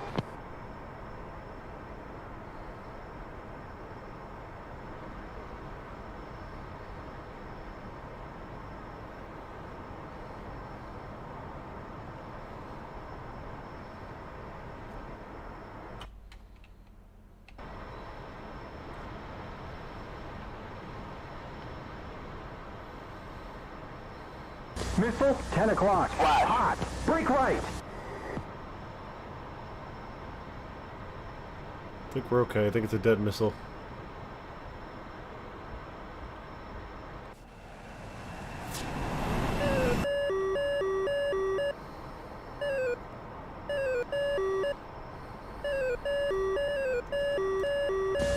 Speaker 15: Missile, 10 o'clock.
Speaker 3: Splash.
Speaker 15: Hot. Break right.
Speaker 1: I think we're okay. I think it's a dead missile.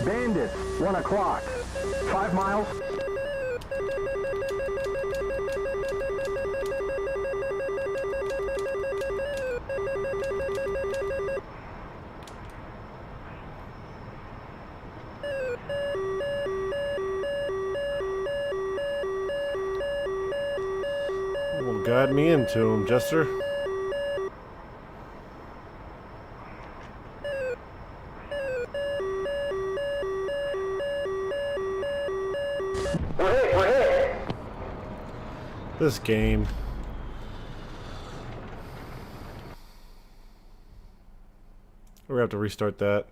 Speaker 15: Bandits, 1 o'clock. 5 miles.
Speaker 1: Well, guide me into him, Jester.
Speaker 11: We're hit.
Speaker 1: This game. We're gonna have to restart that.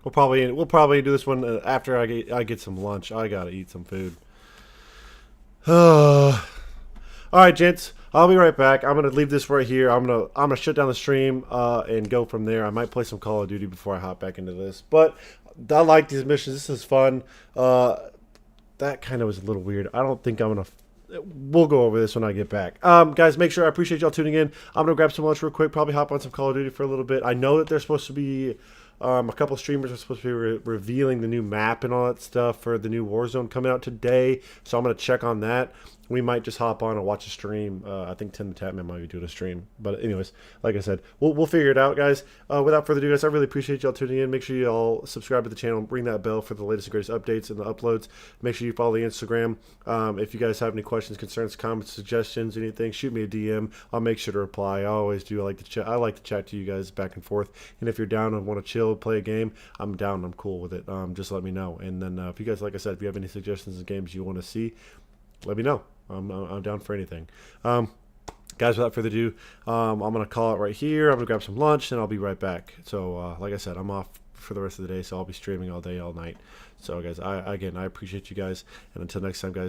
Speaker 1: We'll probably do this one after I get some lunch. I gotta eat some food. All right, gents. I'll be right back. I'm gonna leave this right here. I'm gonna shut down the stream and go from there. I might play some Call of Duty before I hop back into this. But I like these missions. This is fun. That kind of was a little weird. I don't think I'm gonna. We'll go over this when I get back. Guys, make sure I appreciate y'all tuning in. I'm gonna grab some lunch real quick. Probably hop on some Call of Duty for a little bit. I know that there's supposed to be. A couple streamers are supposed to be revealing the new map and all that stuff for the new Warzone coming out today. So I'm going to check on that. We might just hop on and watch a stream. I think Tim the Tatman might be doing a stream. But anyways, like I said, we'll figure it out, guys. Without further ado, guys, I really appreciate y'all tuning in. Make sure you all subscribe to the channel. Ring that bell for the latest and greatest updates and the uploads. Make sure you follow the Instagram. If you guys have any questions, concerns, comments, suggestions, anything, shoot me a DM. I'll make sure to reply. I always do. I like to chat to you guys back and forth. And if you're down and want to chill, play a game, I'm down. I'm cool with it. Just let me know. And then if you guys, like I said, if you have any suggestions of games you want to see, let me know. I'm down for anything. Guys, without further ado, I'm going to call it right here. I'm going to grab some lunch, and I'll be right back. So, like I said, I'm off for the rest of the day, so I'll be streaming all day, all night. So, guys, I appreciate you guys. And until next time, guys,